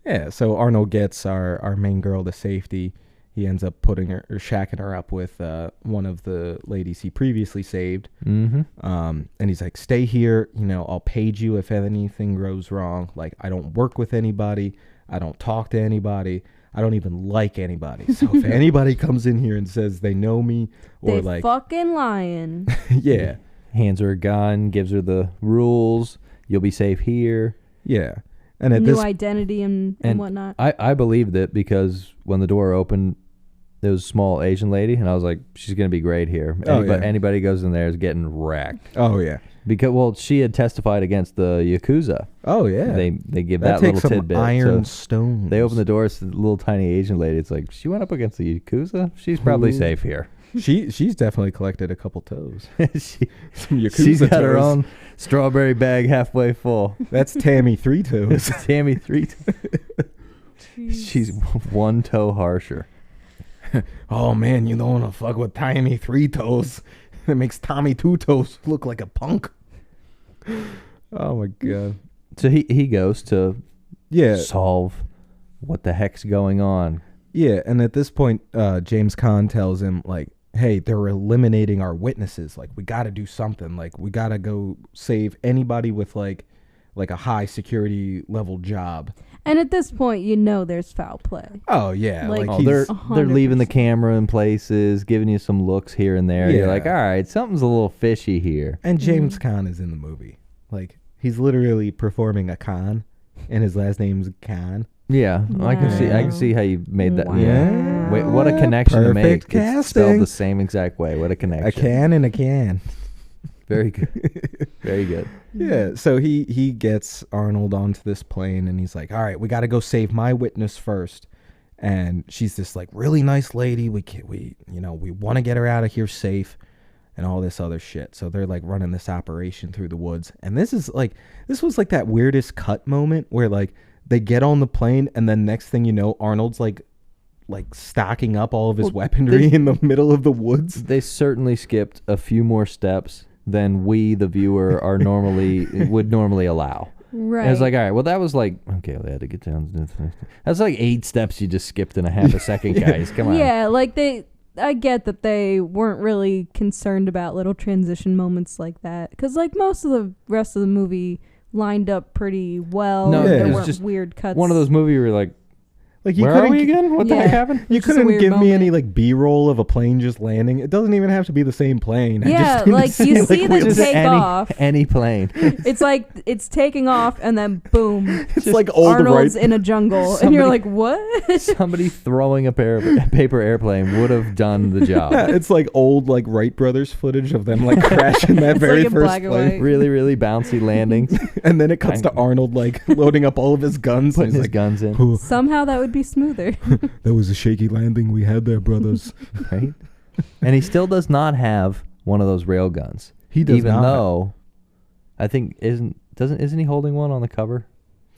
Yeah, so Arnold gets our main girl to safety. He ends up putting her or shacking her up with one of the ladies he previously saved.
Mm-hmm.
And he's like, stay here. You know, I'll page you if anything goes wrong. Like, I don't work with anybody. I don't talk to anybody. I don't even like anybody. So if anybody comes in here and says they know me or
They
like,
fucking lying.
yeah,
Hands her a gun, gives her the rules. You'll be safe here.
yeah. And at
New
this,
identity and whatnot.
I believed it because when the door opened, there was a small Asian lady, and I was like, she's going to be great here. Anybody goes in there is getting wrecked.
oh yeah,
Because, well, she had testified against the Yakuza.
oh yeah.
They give
that
that
takes
little
some
tidbit.
iron
So
stones.
they open the door, it's a little tiny Asian lady. It's like, she went up against the Yakuza? She's probably
Ooh.
safe here.
She's definitely collected a couple toes. Some Yakuza
She's got her
toes.
own strawberry bag halfway full.
That's Tammy 3 toes.
Tammy 3. She's one toe harsher.
Oh man, you don't want to fuck with Tammy 3 toes. It makes Tommy 2 toes look like a punk. Oh my god.
So he goes to
Yeah,
solve what the heck's going on.
yeah. And at this point, James Caan tells him like, "Hey, they're eliminating our witnesses. Like, we got to do something. Like, we got to go save anybody with like a high security level job."
And at this point, you know there's foul play.
Oh yeah,
Like,
like,
Oh, they're
he's,
100%.
leaving the camera in places, giving you some looks here and there. You're
Yeah.
like, all right, something's a little fishy here.
and James Caan is in the movie. Like, he's literally performing a con, and his last name's Caan.
Yeah, I can
Wow.
see how you made that.
Wow.
Yeah. Wait, what a connection to make.
Perfect
It's spelled
casting.
the same exact way. What a connection.
A can and a can.
Very good. Very good.
Yeah, so he gets Arnold onto this plane, and he's like, "All right, we got to go save my witness first." And she's this like really nice lady. We want to get her out of here safe, and all this other shit. So they're like running this operation through the woods, and this was like that weirdest cut moment where like they get on the plane, and then next thing you know, Arnold's like stocking up all of his weaponry in the middle of the woods.
They certainly skipped a few more steps than we, the viewer, would normally allow.
Right.
And it's like, all right, well, that was like, okay, they had to get down. That's like 8 steps you just skipped in a half a second, guys. Come on.
Yeah, like I get that they weren't really concerned about little transition moments like that. Because like most of the rest of the movie lined up pretty well.
No,
Yeah.
There
it was
weren't
just
weird cuts.
One of those movies where you're like,
Like you
where are
couldn't
we again? What the
Yeah.
heck happened?
You
It's just a
couldn't
weird
give me any
moment.
like B-roll of a plane just landing. It doesn't even have to be the same plane. I
Yeah,
just need to
like, you see the
wheels.
Just
take off.
any plane.
It's like it's taking off and then boom.
It's like old
Arnold's
right.
in a jungle and you're
Somebody-
like, what?
Somebody throwing a paper airplane would have done the job.
Yeah, it's like old like Wright brothers footage of them like crashing that
It's
very
like in
first
black and
plane.
white.
Really, really bouncy landings.
And then it cuts to Arnold like loading up all of his guns.
Putting
and
his
he's like,
guns in.
"Oh,
Somehow that would be smoother.
that was a shaky landing we had there, brothers."
Right? And he still does not have one of those rail guns.
He does
even
not.
though I think isn't he holding one on the cover?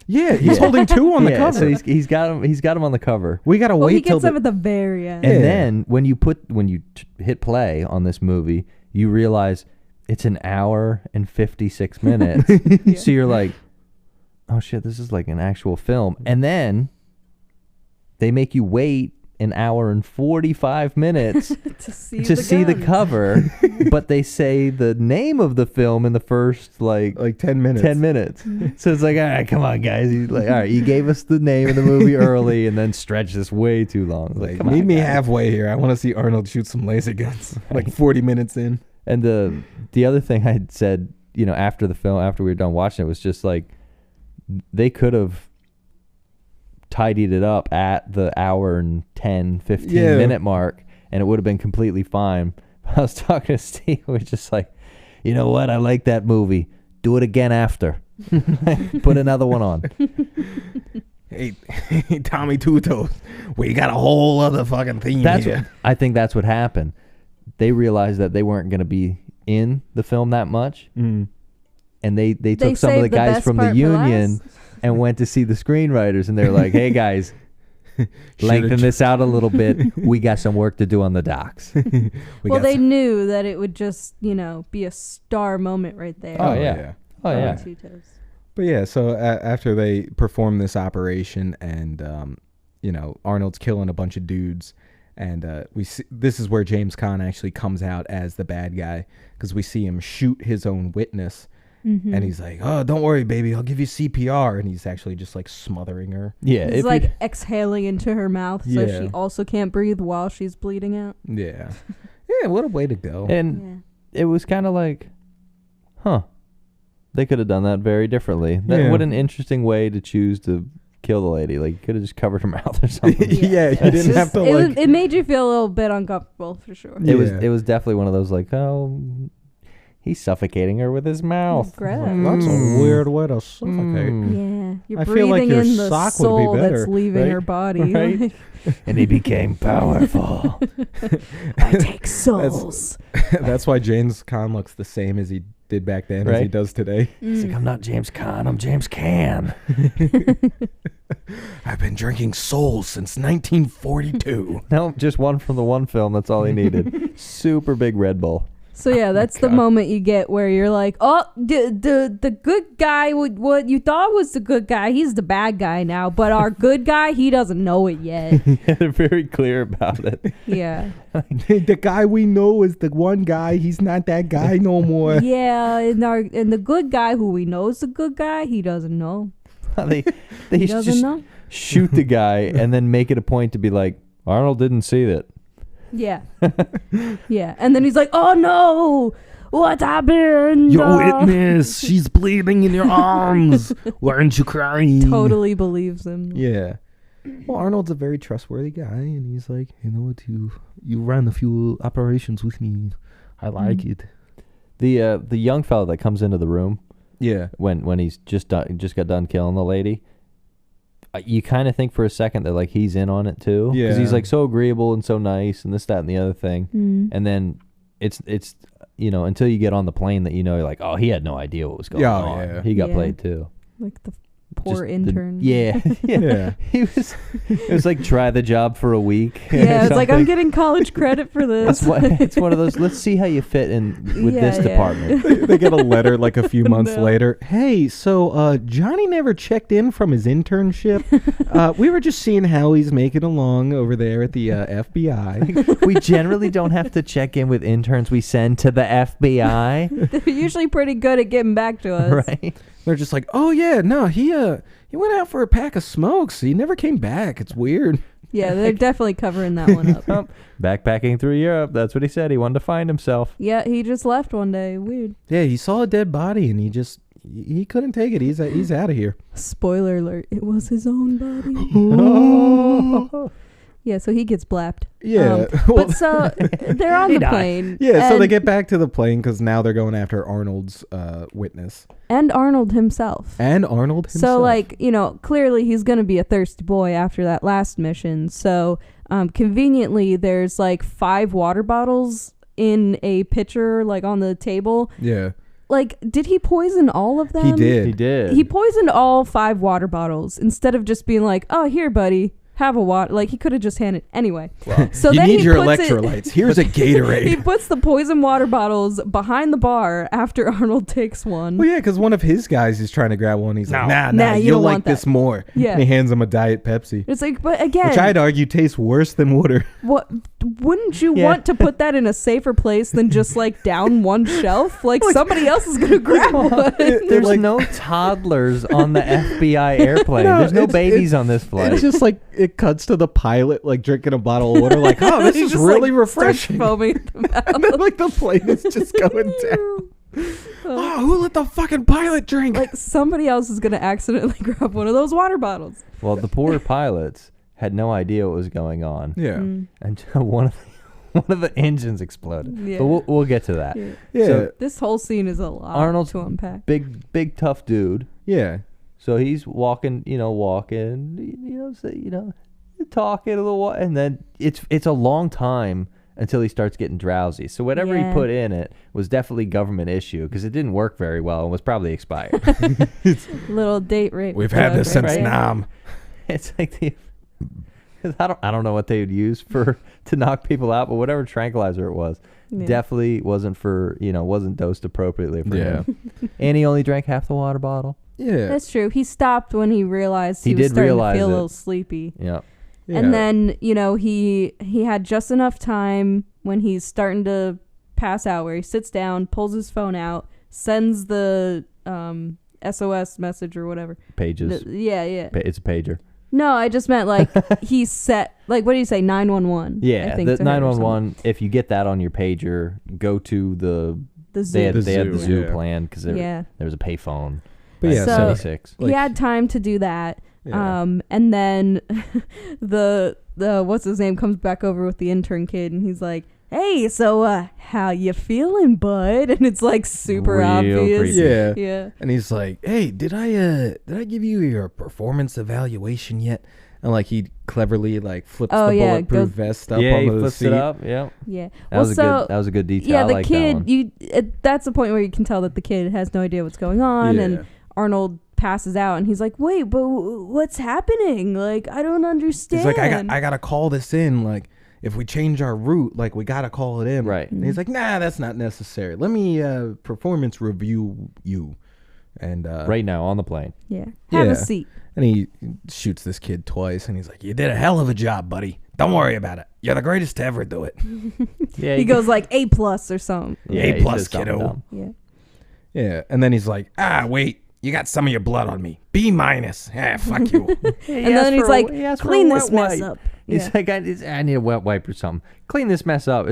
Yeah, he's
Yeah.
holding two on the
Yeah,
cover.
so he's got him on the cover.
We gotta
Well, he
wait till
gets them at the very end.
Yeah.
And then when you hit play on this movie, you realize it's an hour and 56 minutes.
Yeah.
So you're like, oh shit, this is like an actual film. And then they make you wait an hour and 45 minutes
to see
to
the
see the
guns.
cover, but they say the name of the film in the first like
10 minutes.
10 minutes. So it's like, all right, come on, guys. He's like, all right, you gave us the name of the movie early and then stretched this way too long. It's
Like,
come
meet
on,
me
guys.
halfway here. I want to see Arnold shoot some laser guns. Like 40 minutes in.
And the other thing I had said, after the film, after we were done watching it, was just like they could have tidied it up at the hour and 10, 15
Yeah.
minute mark and it would have been completely fine. I was talking to Steve. We're just like, you know what? I like that movie. Do it again after. Put another one on.
Hey, Tommy Two Toes, we got a whole other fucking theme here.
I think that's what happened. They realized that they weren't going to be in the film that much, and they took some of the guys from the union and went to see the screenwriters, and they're like, "Hey guys, lengthen this out a little bit. We got some work to do on the docks."
Well, they knew that it would just, be a star moment right there.
Oh yeah. Oh yeah.
Two Toes.
But yeah, so after they perform this operation, and Arnold's killing a bunch of dudes, and we see, this is where James Caan actually comes out as the bad guy, because we see him shoot his own witness, and he's like, "Oh, don't worry, baby, I'll give you CPR," and he's actually just like smothering her.
Yeah,
he's like exhaling into her mouth, so she also can't breathe while she's bleeding out.
Yeah, yeah, what a way to go!
And it was kind of like, huh. They could have done that very differently. What an interesting way to choose to kill the lady. Like, you could have just covered her mouth or something.
Yeah, you didn't have to
it made you feel a little bit uncomfortable for sure.
It was definitely one of those like, oh, he's suffocating her with his mouth.
That's a weird way to suffocate.
Yeah, you're
I
breathing
feel like your
in the
sock
soul
would be better,
that's leaving her body.
Right? And he became powerful.
I take souls.
That's why James Caan looks the same as he did back then as he does today.
He's like, I'm not James Caan, I'm James Can.
I've been drinking Souls since 1942.
No, just one from the one film. That's all he needed. Super big Red Bull.
So yeah, that's the moment you get where you're like, oh, the good guy, what you thought was the good guy, he's the bad guy now. But our good guy, he doesn't know it yet.
Yeah, they're very clear about it.
Yeah.
The guy we know is the one guy. He's not that guy no more.
Yeah, and the good guy who we know is the good guy, he doesn't know.
They
he doesn't know?
Shoot the guy and then make it a point to be like, Arnold didn't see that.
Yeah. Yeah. And then he's like, oh no, what happened?
Your witness, she's bleeding in your arms. Why aren't you crying?
Totally believes him.
Yeah. Well, Arnold's a very trustworthy guy, and he's like, you know what, you ran a few operations with me. I like it.
The young fella that comes into the room, when he's just got done killing the lady, you kind of think for a second that like he's in on it too, because he's like so agreeable and so nice and this, that, and the other thing, and then it's until you get on the plane that you're like, oh, he had no idea what was going on. Yeah. He got played too.
Like the poor intern.
Yeah. It was like, try the job for a week.
Yeah, it's like, I'm getting college credit for this.
It's one of those, let's see how you fit in with this department.
They get a letter like a few months later. Hey, so Johnny never checked in from his internship. We were just seeing how he's making along over there at the FBI.
We generally don't have to check in with interns we send to the FBI.
They're usually pretty good at getting back to us.
Right.
They're just like, oh yeah, no, he went out for a pack of smokes. He never came back. It's weird.
Yeah, they're definitely covering that one up.
Backpacking through Europe. That's what he said. He wanted to find himself.
Yeah, he just left one day. Weird.
Yeah, he saw a dead body and he couldn't take it. He's out of here.
Spoiler alert! It was his own body.
Oh.
Yeah, so he gets blapped.
Yeah.
But so they're on the plane.
Yeah, so they get back to the plane because now they're going after Arnold's witness.
And Arnold himself.
So,
like, clearly he's going to be a thirsty boy after that last mission. So, conveniently, there's like 5 water bottles in a pitcher, like on the table.
Yeah.
Like, did he poison all of them?
He did.
He poisoned all 5 water bottles instead of just being like, oh, here, buddy. Have a water. Like, he could have just handed anyway.
Well, so you need your electrolytes. Here's a Gatorade.
He puts the poison water bottles behind the bar after Arnold takes one.
Well, yeah, because one of his guys is trying to grab one. He's like, nah,
you
you'll
don't
like
want
this
that.
more.
Yeah.
And he hands him a Diet Pepsi.
It's like, but again,
which I'd argue tastes worse than water.
What? Wouldn't you want to put that in a safer place than just like down one shelf? Like somebody else is gonna grab one.
There's like, no toddlers on the FBI airplane. There's no babies on this flight.
It's just like it cuts to the pilot like drinking a bottle of water, like, oh, this is really
like
refreshing.
Foaming at the mouth.
And then like the plane is just going down. Oh, who let the fucking pilot drink?
Like somebody else is gonna accidentally grab one of those water bottles.
Well, the poor pilots had no idea what was going on.
Yeah.
And one One of the engines exploded.
Yeah.
But we'll get to that.
Yeah.
So
This whole scene is a lot
Arnold's
to unpack.
big tough dude.
Yeah.
So he's walking, talking a little while, and then it's a long time until he starts getting drowsy. So whatever he put in it was definitely government issue because it didn't work very well and was probably expired.
Little date rape.
We've had this since
right?
Nam.
It's like I don't know what they would use to knock people out, but whatever tranquilizer it was, definitely wasn't wasn't dosed appropriately for him. And he only drank half the water bottle.
Yeah.
That's true. He stopped when he realized he was
did
starting
realize
to feel
it.
a little sleepy.
Yeah.
And then, he had just enough time when he's starting to pass out where he sits down, pulls his phone out, sends the SOS message or whatever.
Pages.
Yeah.
It's a pager.
No, I just meant like he set, like, what do you say, 911?
Yeah,
I think,
the
to her or
911, if you get that on your pager, go to the
zoo.
They had the
zoo,
zoo
yeah.
plan because there was a payphone.
But yeah,
So-
76.
He had time to do that.
Yeah.
And then the what's his name comes back over with the intern kid and he's like, "Hey, so how you feeling, bud?" And it's like super
Real
obvious.
creepy.
Yeah.
Yeah.
And he's like, "Hey, did I give you your performance evaluation yet?" And like he cleverly like flips the bulletproof vest up
Yeah, he
onto the
flips
seat.
it up. Yeah.
Yeah.
That was a good detail.
Yeah,
I
the
like
kid,
that one.
that's the point where you can tell that the kid has no idea what's going on,
Yeah.
and Arnold passes out, and he's like, "Wait, but what's happening? Like, I don't understand."
He's like, I gotta call this in. Like, if we change our route, like we gotta call it in.
Right.
And he's like, "Nah, that's not necessary. Let me performance review you." And
Right now on the plane.
Yeah. Have
Yeah.
a seat.
And he shoots this kid twice, and he's like, "You did a hell of a job, buddy. Don't worry about it. You're the greatest to ever do it."
Yeah.
He goes like A+ or something.
Yeah,
A
he
plus,
says something
kiddo.
dumb.
Yeah.
Yeah. And then he's like, "Wait, you got some of your blood on me. B-. Fuck you."
And then he's like, "Clean this mess up."
He's
Yeah.
like, I need a wet wipe or something. Clean this mess up.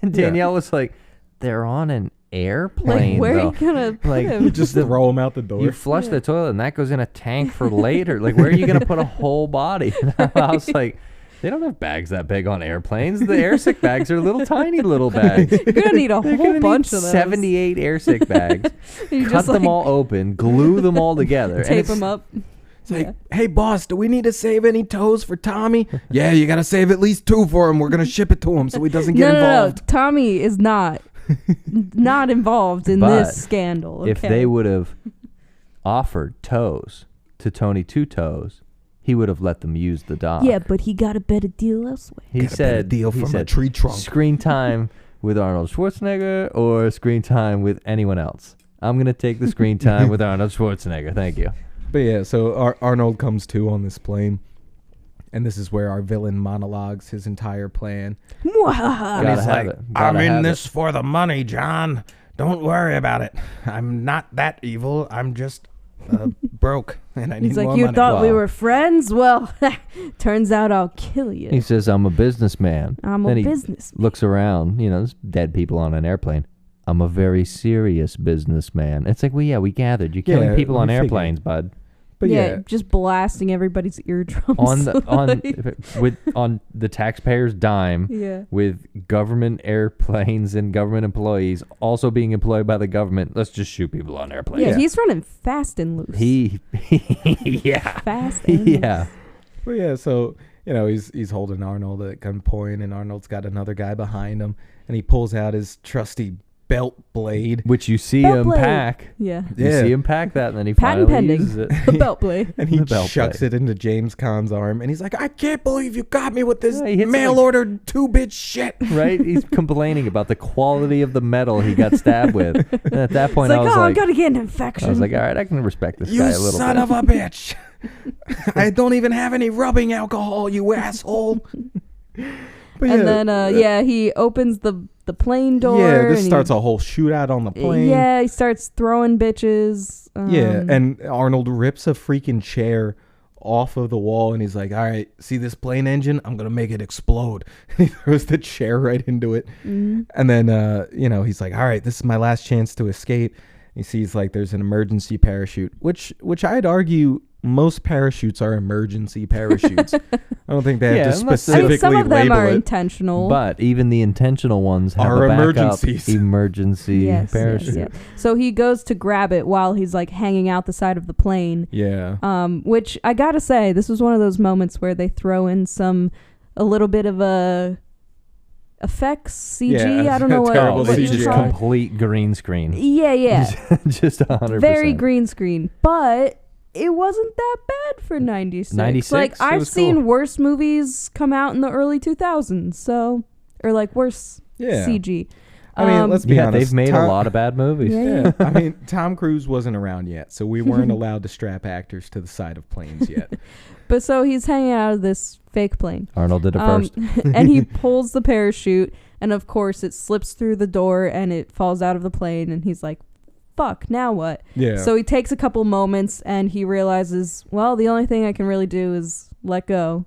And Danielle was like, they're on an airplane.
Like, where
though.
are you gonna put
Like,
him?
Just throw him out the door.
You flush the toilet and that goes in a tank for later. Like, where are you going to put a whole body? And I was like, they don't have bags that big on airplanes. The airsick bags are little tiny little bags.
You're gonna need a
They're
whole
gonna
bunch
need
of those.
78 airsick bags.
You
Cut
just,
them
like,
all open, glue them all together. and
tape
it's-
them up.
It's like, "Hey, boss, do we need to save any toes for Tommy?" "Yeah, you got to save at least 2 for him. We're going to ship it to him so he doesn't get
No.
involved."
Tommy is not involved in
But
this scandal. Okay?
If they would have offered toes to Tony Two Toes, he would have let them use the dock.
Yeah, but he got a better deal elsewhere.
He
Got a better
said
deal
he
from a
said,
tree trunk.
screen time with Arnold Schwarzenegger or screen time with anyone else. I'm going to take the screen time with Arnold Schwarzenegger. Thank you.
But yeah, so Arnold comes to on this plane, and this is where our villain monologues his entire plan. And
Gotta
he's
have
like,
it. Gotta
"I'm in
have
this for the money, John. Don't worry about it. I'm not that evil. I'm just broke, and I need
He's like,
more
"You
money."
thought we
Wow.
were friends? Well, turns out I'll kill you.
He says, I'm a businessman.
I'm
Then
a
he
business.
looks around, there's dead people on an airplane. I'm a very serious businessman. It's like, well, yeah, we gathered. You're killing
Yeah,
people on
we figured.
airplanes, bud.
But yeah,
just blasting everybody's eardrums.
on the taxpayer's dime,
yeah.
with government airplanes and government employees also being employed by the government. Let's just shoot people on airplanes.
Yeah, he's running fast and loose.
Yeah.
Fast and
Yeah.
But yeah, so he's holding Arnold at gunpoint, and Arnold's got another guy behind him, and he pulls out his trusty belt blade,
Which you see
Belt
him
blade.
pack.
Yeah.
You
Yeah.
see him pack that, and then he
Patent
finally
pending.
uses it.
The belt blade.
and he
The belt
chucks
blade.
it into James Caan's arm, and he's like, "I can't believe you got me with this
Yeah, he hits it
mail-ordered 2-bit shit."
Right? He's complaining about the quality of the metal he got stabbed with. And at that
It's
point,
like,
I was
I'm
like,
gonna get an infection.
all right, I can respect this
You
guy a little
son
bit.
of a bitch. I don't even have any rubbing alcohol, you asshole. But
and then, he opens the plane door.
yeah, this
and
starts a whole shootout on the plane.
Yeah, he starts throwing bitches.
Yeah, and Arnold rips a freaking chair off of the wall, and he's like, "All right, see this plane engine? I'm going to make it explode." He throws the chair right into it. And then, he's like, "All right, this is my last chance to escape." He sees like there's an emergency parachute, which I'd argue most parachutes are emergency parachutes. I don't think they have to specifically
some of them
label
are
it.
intentional.
But even the intentional ones have
Are
a backup
emergencies.
emergency parachute.
Yes. So he goes to grab it while he's like hanging out the side of the plane.
Yeah.
Which I gotta say, this was one of those moments where they throw in a little bit of a effects CG.
Yeah,
I don't know
terrible
what you
just
call it.
complete green screen.
Yeah.
Just 100%.
Very green screen, but it wasn't that bad for 96.
96?
Like,
It
I've
was
seen
cool.
worse movies come out in the early 2000s, so, or like worse
Yeah.
CG.
I mean, let's be
Yeah,
honest.
they've made a lot of bad movies.
Yeah.
I mean, Tom Cruise wasn't around yet, so we weren't allowed to strap actors to the side of planes yet.
But so he's hanging out of this fake plane.
Arnold did it first.
And he pulls the parachute, and of course it slips through the door and it falls out of the plane, and he's like, fuck, now what?
Yeah.
So he takes a couple moments and he realizes, well, the only thing I can really do is let go.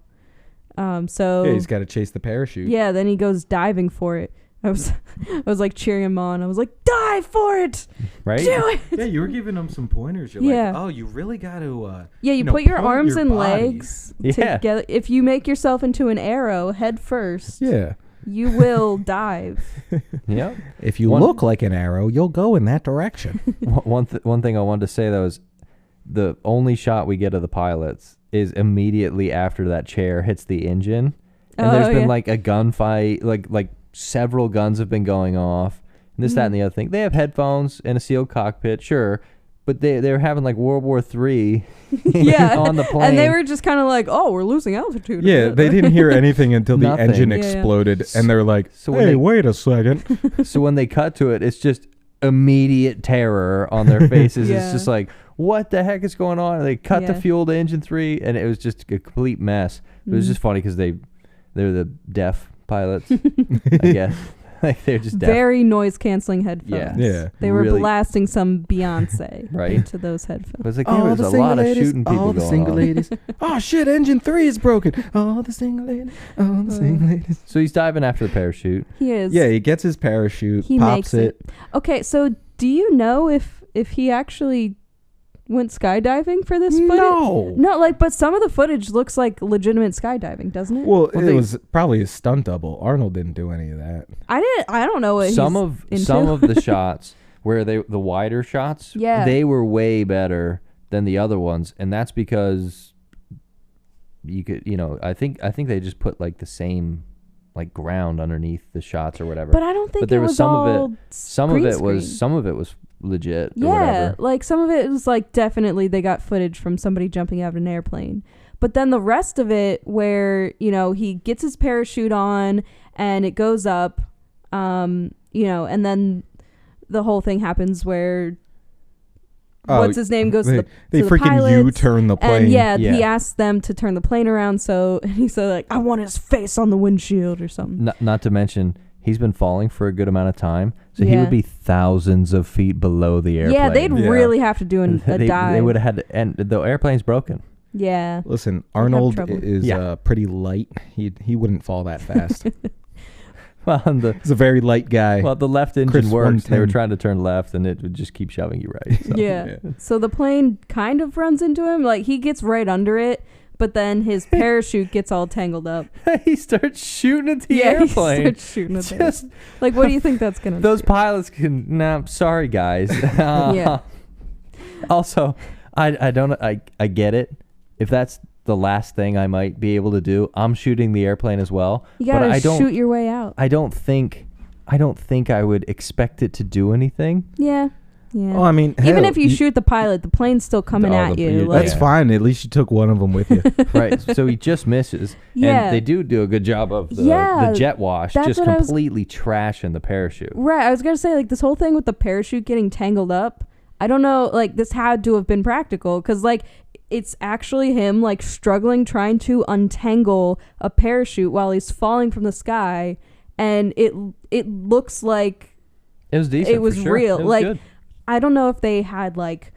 So
yeah, he's got to chase the parachute.
yeah, then he goes diving for it. I was like cheering him on. I was like, dive for it,
Right?
do it.
Yeah, you were giving him some pointers. You're
Yeah.
like, oh, you really got to.
Yeah, you
know,
put your
point
arms
your
and
body.
legs
Yeah.
together. If you make yourself into an arrow head first,
Yeah.
you will dive.
Yep.
If you
One-
look like an arrow, you'll go in that direction.
One thing I wanted to say, though, is the only shot we get of the pilots is immediately after that chair hits the engine. And there's been like a gunfight, like several guns have been going off, and this, that, and the other thing. They have headphones and a sealed cockpit, sure, but they're having like World War III
Yeah,
on the plane.
and they were just kind of like, "Oh, we're losing altitude." a
Yeah,
bit."
they didn't hear anything until the
Nothing.
engine
Yeah, yeah.
exploded, and they're like,
So when
hey,
they-
wait a second.
So when they cut to it, it's just immediate terror on their faces.
Yeah.
It's just like, what the heck is going on? And they cut to
Yeah.
fuel to engine 3, and it was just a complete mess. It was just funny because they're the deaf pilots, I guess. Like they're just deaf.
Very noise canceling headphones.
Yeah.
Yeah.
They were
Really-
blasting some Beyonce
Right.
into those headphones.
But it's like there was a lot of shooting people going on.
ladies. Oh shit, engine 3 is broken. All the single ladies. All the single ladies.
So he's diving after the parachute.
He is.
Yeah, he gets his parachute,
He
pops
makes it. Okay, so do you know if he actually went skydiving for this footage? No, like, but some of the footage looks like legitimate skydiving, doesn't it?
Well,
Well,
it was probably a stunt double. Arnold didn't do any of that.
I don't know what
Some
he's
of
into.
the shots where the wider shots,
Yeah.
they were way better than the other ones, and that's because you could, I think they just put like the same like ground underneath the shots or whatever.
But I don't think
But there
it
was
was
some of it-
all
some of
green
it was
screen.
some of it was legit or
Yeah,
whatever.
like some of it was like definitely they got footage from somebody jumping out of an airplane. But then the rest of it where, he gets his parachute on and it goes up, and then the whole thing happens where what's his name goes
They,
to the
they
to the
freaking
pilots,
U-turn the plane.
and
Yeah.
he asks them to turn the plane around, so and he said like, I want his face on the windshield or something.
Not to mention he's been falling for a good amount of time, so he
Yeah.
would be thousands of feet below the airplane.
Yeah, they'd
Yeah.
really have to do a
they
dive.
would have had to, and the airplane's broken.
Yeah.
Listen,
have
Arnold
trouble.
is
Yeah.
pretty light. He wouldn't fall that fast.
Well,
He's a very light guy.
the left engine
Chris
works. They were
110.
trying to turn left, and it would just keep shoving you right. So.
Yeah. So the plane kind of runs into him. Like, he gets right under it, but then his parachute gets all tangled up.
He starts shooting at the
He
airplane.
starts shooting at
Just
like, what do you think that's going to
those pilots can. Nah, sorry guys.
Yeah.
Also, I get it. If that's the last thing I might be able to do, I'm shooting the airplane as well.
You
but
got
I
to
don't.
shoot your way out.
I don't think I would expect it to do anything.
Yeah. Yeah.
Oh, I mean,
Even
hell,
if you shoot the pilot, the plane's still coming
Oh,
at
the-
you.
you-
Like,
that's
Yeah.
fine. At least you took one of them with you.
Right. So he just misses.
Yeah.
And they do a good job of the
Yeah,
jet wash,
that's
just
what I was-
completely trashing the parachute.
right. I was going to say, like, this whole thing with the parachute getting tangled up, I don't know, like, this had to have been practical because, like, it's actually him, like, struggling trying to untangle a parachute while he's falling from the sky, and it looks like
It was decent.
it was
for sure.
real.
It was
Like,
good.
I don't know if they had, like,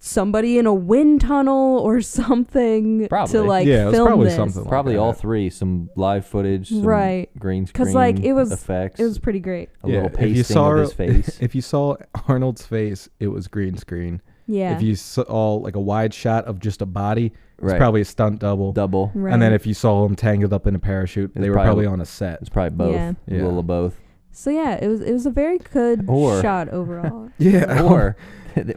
somebody in a wind tunnel or something
Probably.
to like
Yeah, it was
film
probably
this.
something like
Probably all
that.
three. Some live footage, some
Right.
green screen
'Cause, like, it was-
effects.
It was pretty great.
a little
if you
pasting
saw
of his face.
if you saw Arnold's face, it was green screen.
Yeah.
If you saw like a wide shot of just a body, it's
Right.
probably a stunt double.
Double.
right.
And then if you saw him tangled up in a parachute,
It's
they were
probably-
probably on a set.
It's probably both.
Yeah.
A little of both.
So yeah, it was a very good
Or-
shot overall.
Yeah.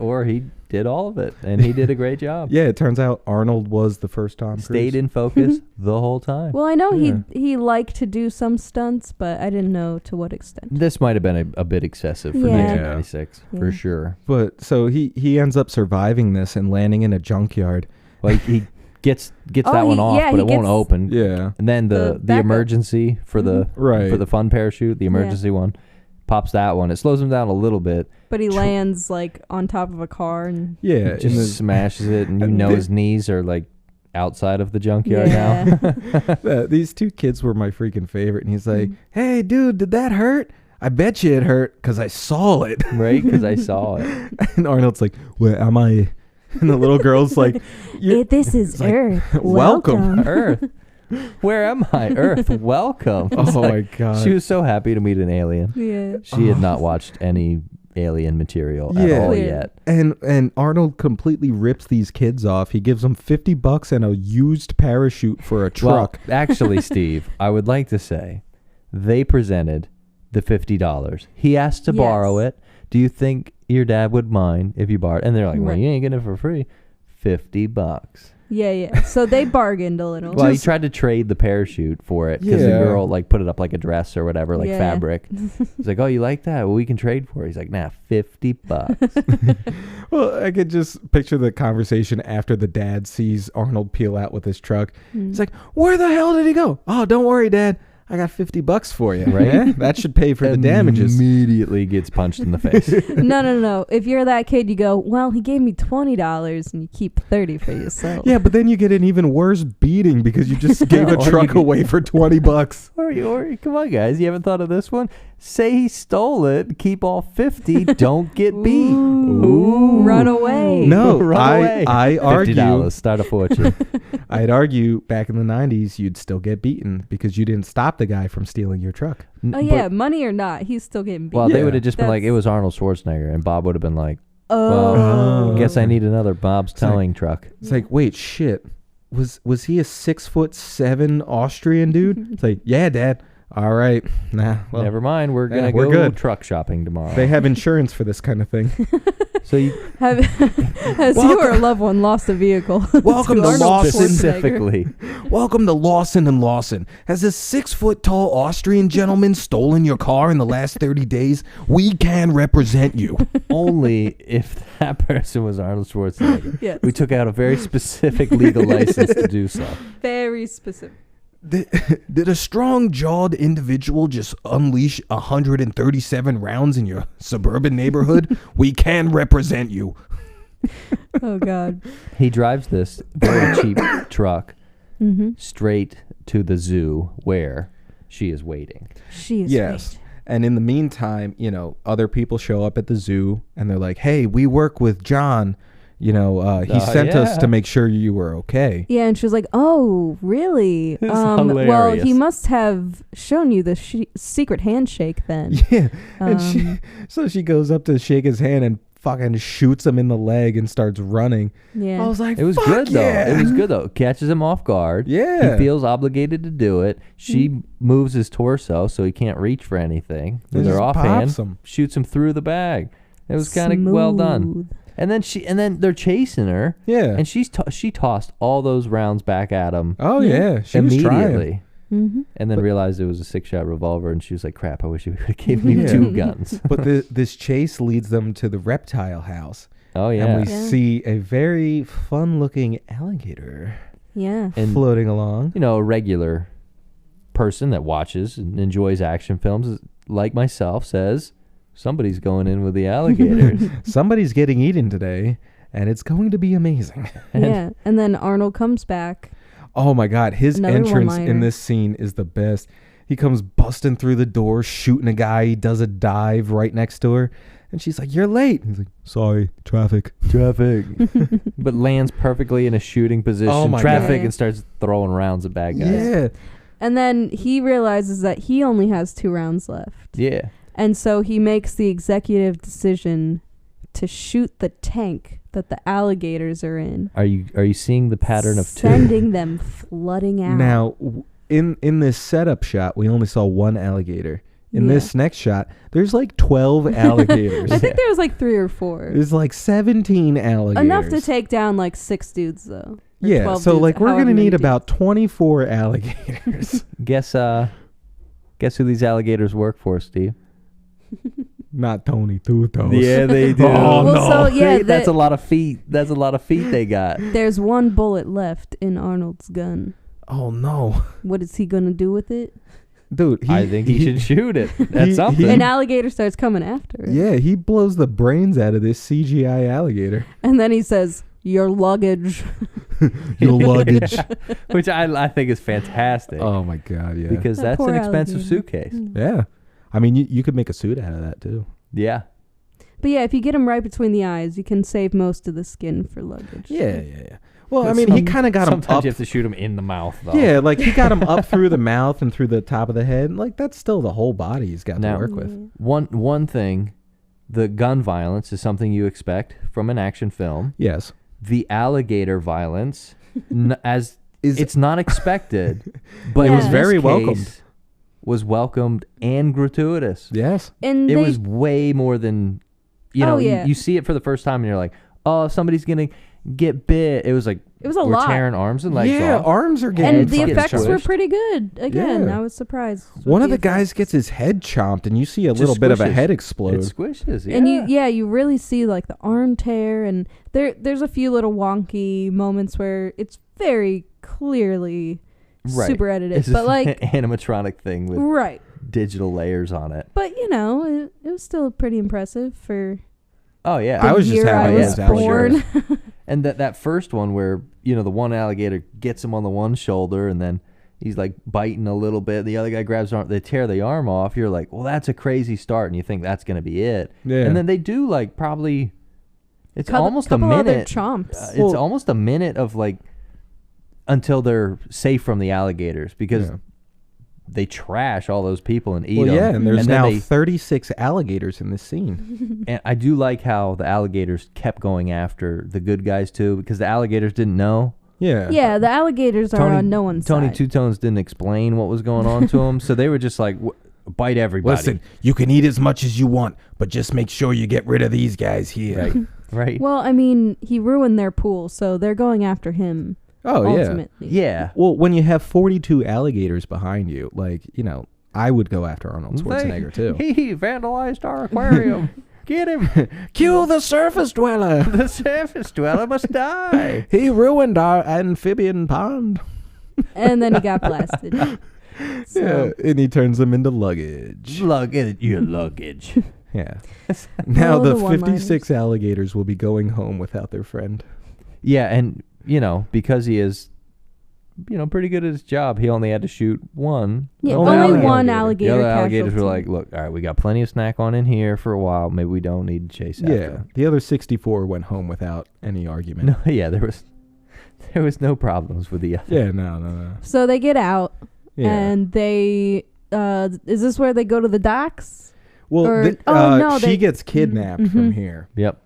Or he did all of it, and he did a great job.
Yeah, it turns out Arnold was the first Tom Cruise.
Stayed in focus the whole time.
Well, I know
Yeah.
he liked to do some stunts, but I didn't know to what extent.
This might have been a bit excessive for
Yeah.
1996, for
Yeah.
sure.
But so he ends up surviving this and landing in a junkyard.
Like he gets
Oh,
that one off,
yeah,
but
he
it won't
gets-
open.
Yeah.
And then
The
the
backup.
emergency for the
Right.
for the fun parachute, the emergency one, pops that one. It slows him down a little bit.
But he lands like on top of a car and
Yeah. in
Just
the-
smashes it, and you
And
know
the-
his knees are like outside of the junkyard
yeah.
now.
these two kids were my freaking favorite. And he's like,
Mhm.
hey, dude, did that hurt? I bet you it hurt because I saw it.
Right? Because I saw it.
And Arnold's like, where am I? And the little girl's like, "You-
This is
it's like,
Earth.
welcome.
Earth. Where am I? Earth, welcome. It's
oh
like-
my God.
She was so happy to meet an alien.
Yeah.
She had not watched any alien material
Yeah.
at all
Yeah.
yet.
And Arnold completely rips these kids off. He gives them $50 and a used parachute for a truck.
Well, actually, Steve, I would like to say they presented the $50. He asked to borrow
Yes.
it. Do you think your dad would mind if you borrowed? And they're like, well,
Right.
you ain't getting it for free. $50.
Yeah. So they bargained a little.
Well, he tried to trade the parachute for it because
Yeah.
the girl like put it up like a dress or whatever, like
Yeah.
fabric. He's like, oh, you like that? Well, we can trade for it. He's like, nah, $50.
Well, I could just picture the conversation after the dad sees Arnold peel out with his truck.
Mm.
He's like, where the hell did he go? Oh, don't worry, Dad. I got $50 for you.
Right?
Yeah? That should pay for the damages.
Immediately gets punched in the face.
No. If you're that kid, you go, well, he gave me $20 and you keep 30 for yourself.
Yeah, but then you get an even worse beating because you just gave a
Or you
truck
could-
away for $20.
Or come on, guys, you haven't thought of this one? Say he stole it, keep all 50, don't get beat.
Ooh. Run away.
No,
Run away.
I argue.
$50, start a fortune.
I'd argue back in the 90s you'd still get beaten because you didn't stop the guy from stealing your truck.
Oh, yeah. Money or not, he's still getting beat.
Well, they
Yeah.
would have just been like, it
That's-
was Arnold Schwarzenegger, and Bob would have been like,
Oh.
Oh.
guess I need another Bob's
It's like-
towing truck.
It's like, wait, shit. Was he a 6'7" Austrian dude? It's like, yeah, Dad. All right. Nah. Well,
Never mind, we're
yeah,
going to
we're
go
good.
truck shopping tomorrow.
they have insurance for this kind of thing.
So you
Has you or a loved one lost a vehicle?
Welcome to
Arnold
Lawson.
Schwarzenegger.
specifically.
Welcome to Lawson and Lawson. Has this 6-foot-tall Austrian gentleman stolen your car in the last 30 days? We can represent you.
Only if that person was Arnold Schwarzenegger.
Yes.
We took out a very specific legal license to do so.
Very specific.
Did a strong-jawed individual just unleash 137 rounds in your suburban neighborhood? We can represent you.
Oh, God.
He drives this very cheap truck
Mm-hmm.
straight to the zoo where she is waiting.
She is
Yes.
right.
And in the meantime, other people show up at the zoo and they're like, hey, we work with John. He sent us
yeah.
to make sure you were okay.
Yeah, and she was like, "Oh, really?
It's
Well,
hilarious.
he must have shown you the secret handshake then."
Yeah. And
Um,
so she goes up to shake his hand and fucking shoots him in the leg and starts running.
Yeah.
I was like,
It was
fuck
good, though.
yeah.
It was good, though. Catches him off guard.
Yeah.
He feels obligated to do it. She moves his torso so he can't reach for anything.
It
With her
just
offhand,
pops him.
shoots him through the bag. It was kind of well done.
Smooth.
And then they're chasing her.
Yeah.
And she tossed all those rounds back at him
Oh, yeah. She was trying.
immediately.
Mm-hmm.
And then realized it was a 6-shot revolver, and she was like, "Crap! I wish you would have gave me
Yeah.
2 guns."
But this chase leads them to the reptile house.
Oh yeah,
And we
Yeah.
see a very fun-looking alligator
Yeah.
And-
floating along.
a regular person that watches and enjoys action films, like myself, says somebody's going in with the alligators.
Somebody's getting eaten today, and it's going to be amazing.
Yeah. And then Arnold comes back.
Oh my God, his
Another
entrance
one-liner.
in this scene is the best. He comes busting through the door, shooting a guy. He does a dive right next to her, And she's like, "You're late." And he's like, "Sorry, traffic."
But lands perfectly in a shooting position.
Oh my
traffic
God.
and starts throwing rounds at bad guys.
Yeah.
And then he realizes that he only has 2 rounds left.
Yeah.
And so he makes the executive decision to shoot the tank that the alligators are in.
Are you seeing the pattern of two?
Sending them flooding out.
Now, in this setup shot, we only saw one alligator. In
Yeah.
this next shot, there's like 12 alligators.
I think there was like 3 or 4.
There's like 17 alligators.
Enough to take down like 6 dudes though. Or
Yeah,
12
so
dudes,
like we're
however
gonna
many
need
dudes.
about 24 alligators.
Guess who these alligators work for, Steve?
Not Tony Two Toes.
Yeah, they do.
Oh,
Well,
no.
so yeah,
That's a lot of feet. That's a lot of feet they got.
there's 1 bullet left in Arnold's gun.
Oh no,
What is he gonna do with it?
dude.
I think he should shoot it. That's something.
An alligator starts coming after it.
Yeah, he blows the brains out of this CGI alligator.
And then he says, "Your luggage."
Your luggage.
Which I think is fantastic.
Oh my god, yeah.
Because
That
that's
poor
an expensive
alligator.
suitcase.
Yeah, I mean you could make a suit out of that too.
Yeah.
But yeah, if you get him right between the eyes, you can save most of the skin for luggage.
Yeah. Well, I
But
mean, he kind of got him
Sometimes
up.
you have to shoot him in the mouth, though.
Yeah, like he got him up through the mouth and through the top of the head. Like that's still the whole body he's got
Now-
to work with.
Yeah.
One thing, the gun violence is something you expect from an action film.
Yes.
The alligator violence,
Is
it's not expected, but
It was
in
very
this
welcomed.
case, was welcomed and gratuitous.
Yes.
And
It
they,
was way more than,
Oh,
know,
yeah.
you see it for the first time and you're like, oh, somebody's going to get bit. It was like,
it was a
we're
lot.
tearing arms and legs
Yeah,
off.
arms are getting.
And the
Heads
fucking
get
effects were
squished.
pretty good. Again,
Yeah.
I was surprised. with
One of the
effects.
guys gets his head chomped, and you see a
Just
little bit of a
squishes.
head
It
explode.
squishes, yeah.
And you really see like the arm tear, and there's a few little wonky moments where it's very clearly
Right.
super edited,
It's
but
an
like
animatronic thing with
right.
digital layers on it.
But it was still pretty impressive for
Oh, yeah.
the
I was just
year I
happy
was
as alligators.
born.
And that first one where, the one alligator gets him on the one shoulder and then he's like biting a little bit. The other guy grabs his arm. They tear the arm off. You're like, well, that's a crazy start. And you think that's going to be it.
Yeah.
And then they do like probably, it's
Couple-
almost a
couple other
minute.
chomps.
It's almost a minute of like, until they're safe from the alligators because
Yeah.
they trash all those people and eat
Well,
them.
yeah, and there's
then
now
they-
36 alligators in this scene.
And I do like how the alligators kept going after the good guys too, because the alligators didn't know.
Yeah.
Yeah, the alligators are on no one's
Tony
side.
Two Tones didn't explain what was going on to them, so they were just like, bite everybody.
Listen, you can eat as much as you want, but just make sure you get rid of these guys here.
Right, right.
Well, I mean, he ruined their pool, so they're going after him.
Oh, yeah.
ultimately.
Yeah.
Well, when you have 42 alligators behind you, I would go after Arnold Schwarzenegger, too.
He vandalized our aquarium. Get him.
Kill the surface dweller.
The surface dweller must die.
He ruined our amphibian pond.
And then he got blasted. So,
Yeah, and he turns them into luggage.
Look at your luggage.
Yeah. Now
Oh,
the
the one-liners.
56 alligators will be going home without their friend.
Yeah, and, because he is, pretty good at his job, he only had to shoot one.
yeah,
Only
only
alligator.
one
The
alligator.
other alligators were
casualty.
like, look, all right, we got plenty of snack on in here for a while. Maybe we don't need to chase after
Yeah.
him.
The other 64 went home without any argument.
No, yeah, there was no problems with the other.
Yeah, no.
So they get out,
Yeah.
and they. Is this where they go to the docks?
well,
or-
th-
oh, no,
she
they-
gets kidnapped from
Mhm.
here.
Yep.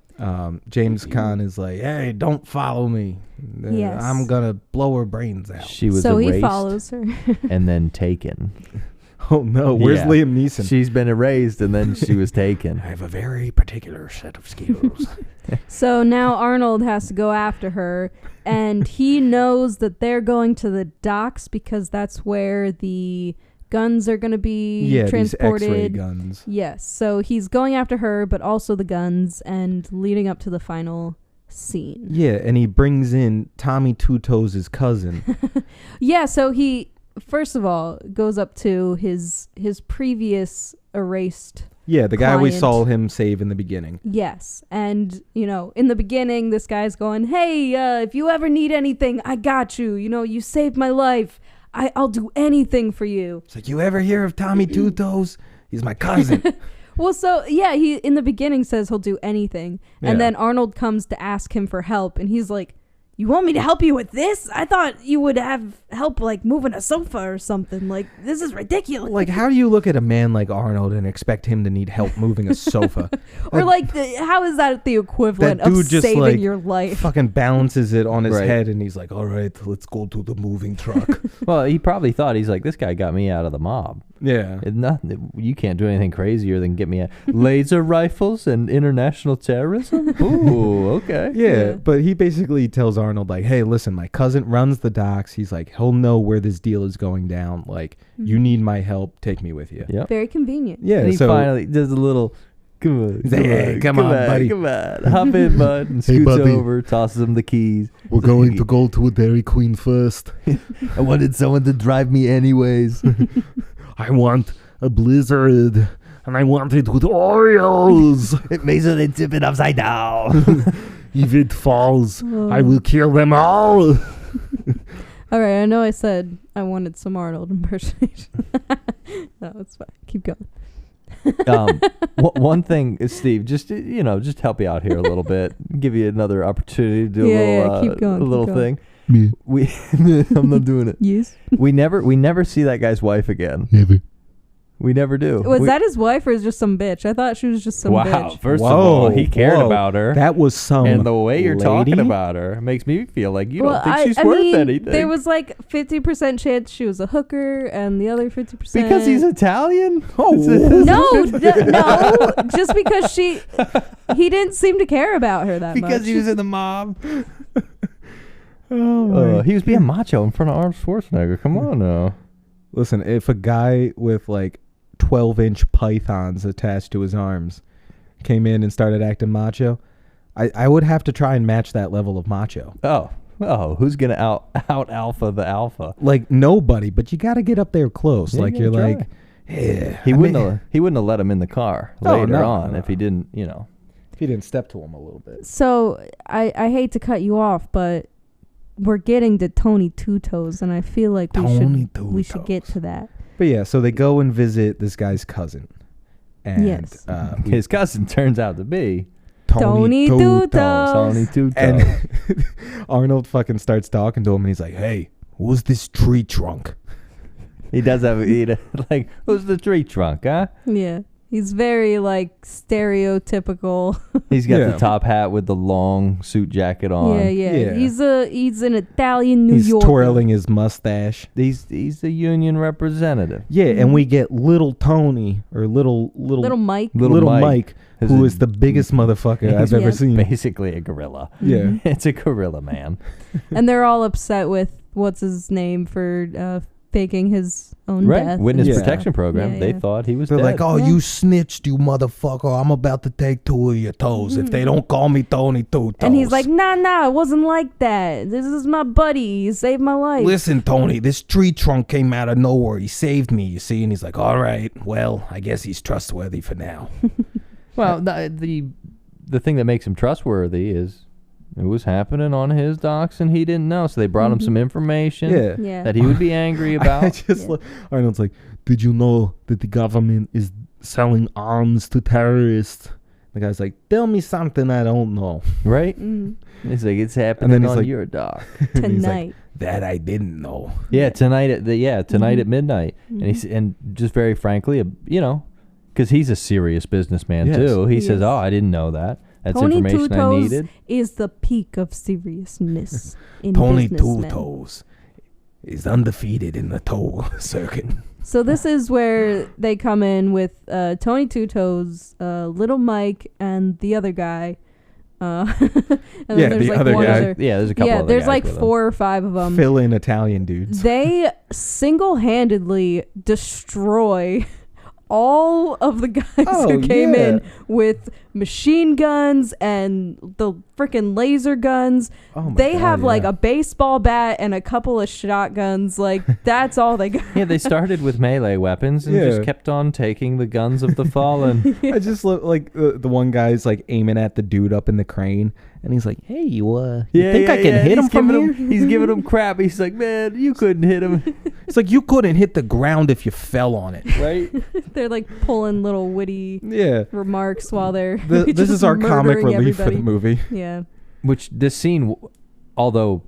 James Caan is like, hey, don't follow me.
Yes.
I'm going to blow her brains out.
She was
So
erased
he follows her.
and then taken.
Oh, no. Where's
Yeah.
Liam Neeson?
She's been erased and then she was taken.
I have a very particular set of skills.
So now Arnold has to go after her, and he knows that they're going to the docks because that's where the guns are going to be
yeah, these
transported.
X-ray guns.
Yes, so he's going after her, but also the guns, and leading up to the final scene.
Yeah, and he brings in Tommy Two Toes' cousin.
Yeah, so he first of all goes up to his previous erased.
Yeah, the guy we
Client.
saw him save in the beginning.
Yes, and in the beginning, this guy's going, "Hey, if you ever need anything, I got you. You saved my life. I'll do anything for you."
It's like, you ever hear of Tommy Two Toes? He's my cousin.
Well, so yeah, he in the beginning says he'll do anything, and
Yeah.
then Arnold comes to ask him for help, and he's like, "You want me to help you with this? I thought you would have help like moving a sofa or something. Like this is ridiculous."
Like, how do you look at a man like Arnold and expect him to need help moving a sofa?
Or like, how is that the equivalent
That
of
dude just,
saving
like,
your life?
Fucking balances it on his
Right.
head, and he's like, "All right, let's go to the moving truck."
Well, he probably thought, he's like, this guy got me out of the mob.
Yeah.
You can't do anything crazier than get me laser rifles and international terrorism. Ooh, okay.
Yeah, but he basically tells Arnold, like, hey, listen, my cousin runs the docks. He's like, he'll know where this deal is going down. Like, you need my help. Take me with you.
Yep.
Very convenient.
Yeah,
And he
so
finally does a little, come on,
He's like, "Hey, come on, buddy."
Come on. Hop in, bud. And
Hey,
scoots
buddy.
over, tosses him the keys.
we're going to go to a Dairy Queen first.
I wanted someone to drive me anyways.
I want a Blizzard, and I want it with Oreos.
It makes it and tip it upside down.
If it falls, I will kill them all.
All right, I know I said I wanted some Arnold impersonation. No, it's fine. Keep going.
One thing is, Steve, just just help you out here a little bit, give you another opportunity to do
keep going,
a little
keep
thing.
Me,
We, I'm not doing it.
Yes.
We never see that guy's wife again.
never.
We never do.
Was that his wife or is just some bitch? I thought she was just some
wow?
bitch.
First of all, he cared
whoa.
about her,
That was some.
and the way you're talking
lady?
about her makes me feel like you
Well,
don't think she's
I
worth
mean,
anything.
there was like 50% chance she was a hooker, and the other 50%
because he's Italian.
Oh,
no, no, just because he didn't seem to care about her that much.
because he was in the mob.
Oh my.
He was being macho in front of Arnold Schwarzenegger. Come on now.
Listen, if a guy with like 12-inch pythons attached to his arms came in and started acting macho, I would have to try and match that level of macho.
Oh, who's gonna out alpha the alpha?
Like nobody, but you got to get up there close.
Yeah,
like
you
you're
gotta
like, yeah.
He wouldn't have let him in the car
Oh,
later
no,
on
no.
if he didn't,
If he didn't step to him a little bit.
So I hate to cut you off, but we're getting to Tony Two Toes, and I feel like we should get to that.
But yeah, so they go and visit this guy's cousin. And
Yes.
His cousin turns out to be
Tony Two Toes.
Tony Two Toes.
And Arnold fucking starts talking to him, and he's like, hey, who's this tree trunk?
He does have like, who's the tree trunk, huh?
Yeah, he's very like stereotypical.
He's got
Yeah.
the top hat with the long suit jacket on.
Yeah.
Yeah.
He's an Italian New
He's
Yorker.
twirling his mustache.
He's the union representative.
Yeah, and we get little Tony, or little
Mike.
Little
Mike,
Who's
who
a-
is the biggest motherfucker I've
He's
ever
Yeah.
seen.
Basically a gorilla.
Yeah.
It's a gorilla man.
And they're all upset with what's his name for faking his own
Right.
death.
Witness
Yeah.
protection program.
Yeah,
They
yeah.
thought he was
They're
dead.
like, oh,
Yeah.
you snitched, you motherfucker. I'm about to take 2 of your toes if they don't call me Tony Two Toes.
And he's like, nah, it wasn't like that. This is my buddy. He saved my life.
listen, Tony, this tree trunk came out of nowhere. He saved me, you see? And he's like, all right, well, I guess he's trustworthy for now.
Well, the thing that makes him trustworthy is it was happening on his docks and he didn't know. So they brought him some information
Yeah.
Yeah.
that he would be angry about.
I just
Yeah.
Arnold's like, did you know that the government is selling arms to terrorists? The guy's like, tell me something I don't know.
Right?
Mm,
It's like, it's happening
he's
on
like-
your dock.
And he's like,
tonight.
that I didn't know.
Yeah, tonight at midnight.
Mhm.
And just very frankly, because he's a serious businessman
Yes.
too. He
He
says,
is.
"Oh, I didn't know that. That's
Tony Two
information I
Toes
needed."
is the peak of seriousness in
Tony Two
businessmen.
Toes is undefeated in the toe circuit.
So this is where they come in with Tony Two Toes, Little Mike, and the other guy. And then
Yeah,
there's
the
like
other
one
guy.
other.
Yeah, there's a couple.
Yeah,
other
there's
guys
like
with him.
4 or 5 of them.
Fill in Italian dudes.
They single-handedly destroy all of the guys who came
yeah.
in with machine guns and the freaking laser guns.
Oh my
They
God,
have like
yeah.
a baseball bat and a couple of shotguns. Like that's all they got.
Yeah, they started with melee weapons and just
Yeah.
kept on taking the guns of the fallen.
I just look like the one guy's like aiming at the dude up in the crane, And he's like, hey, you think I can hit him from here?
He's giving him crap. He's like, man, you couldn't hit him.
It's like, you couldn't hit the ground if you fell on it.
Right?
They're like pulling little witty remarks while they're
this is our comic relief for the movie.
Yeah.
Which this scene, although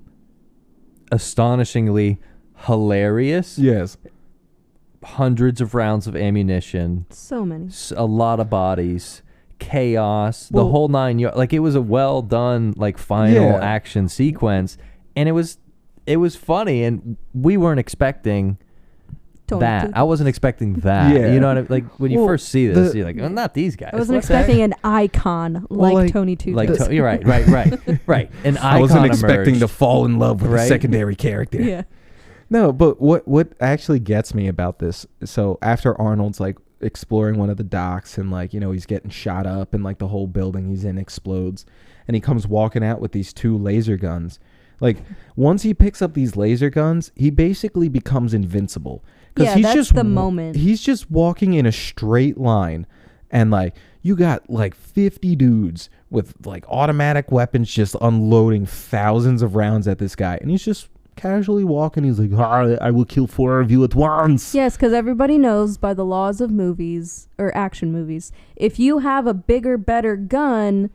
astonishingly hilarious.
Yes.
Hundreds of rounds of ammunition.
So many.
A lot of bodies. Chaos. The whole 9 yards. Like, it was a well done, like, final action sequence. And it was funny. And we weren't expecting that. I wasn't expecting that. You know what I mean? Like, when you first see this, you're like, oh, not these guys.
I wasn't expecting an icon like Tony Two.
You're right. Right. An icon
I wasn't expecting
emerged.
to fall in love with a secondary character.
Yeah.
No, but what actually gets me about this, so after Arnold's like exploring one of the docks and like, you know, he's getting shot up and like the whole building he's in explodes and he comes walking out with these 2 laser guns. Like, once he picks up these laser guns, he basically becomes invincible.
Yeah,
he's
that's
just
the moment.
He's just walking in a straight line and like you got like 50 dudes with like automatic weapons just unloading thousands of rounds at this guy. And he's just casually walking. He's like, I will kill 4 of you at once.
Yes, because everybody knows by the laws of movies or action movies, if you have a bigger, better gun,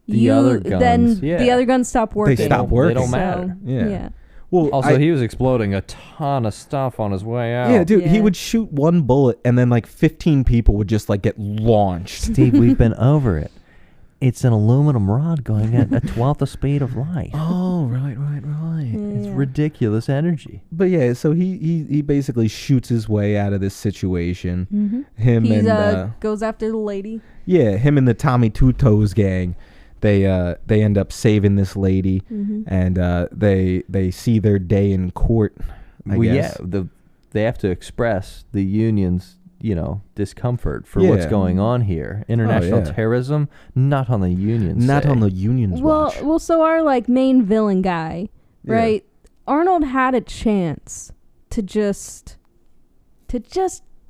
the other guns stop working.
They stop working.
They don't matter.
Yeah.
Well,
also, he was exploding a ton of stuff on his way out.
Yeah, dude, he would shoot one bullet and then like 15 people would just like get launched.
Steve, we've been over it. It's an aluminum rod going at a 12th the speed of light.
Oh, right.
It's ridiculous energy.
But yeah, so he basically shoots his way out of this situation.
Mm-hmm. He goes after the lady.
Yeah, him and the Tommy Two Toes gang. They end up saving this lady, and they see their day in court. I guess.
Yeah, they have to express the union's discomfort for what's going on here. International terrorism, not on the union's.
Not on the union's watch.
Well, so our like main villain guy, right? Arnold had a chance to just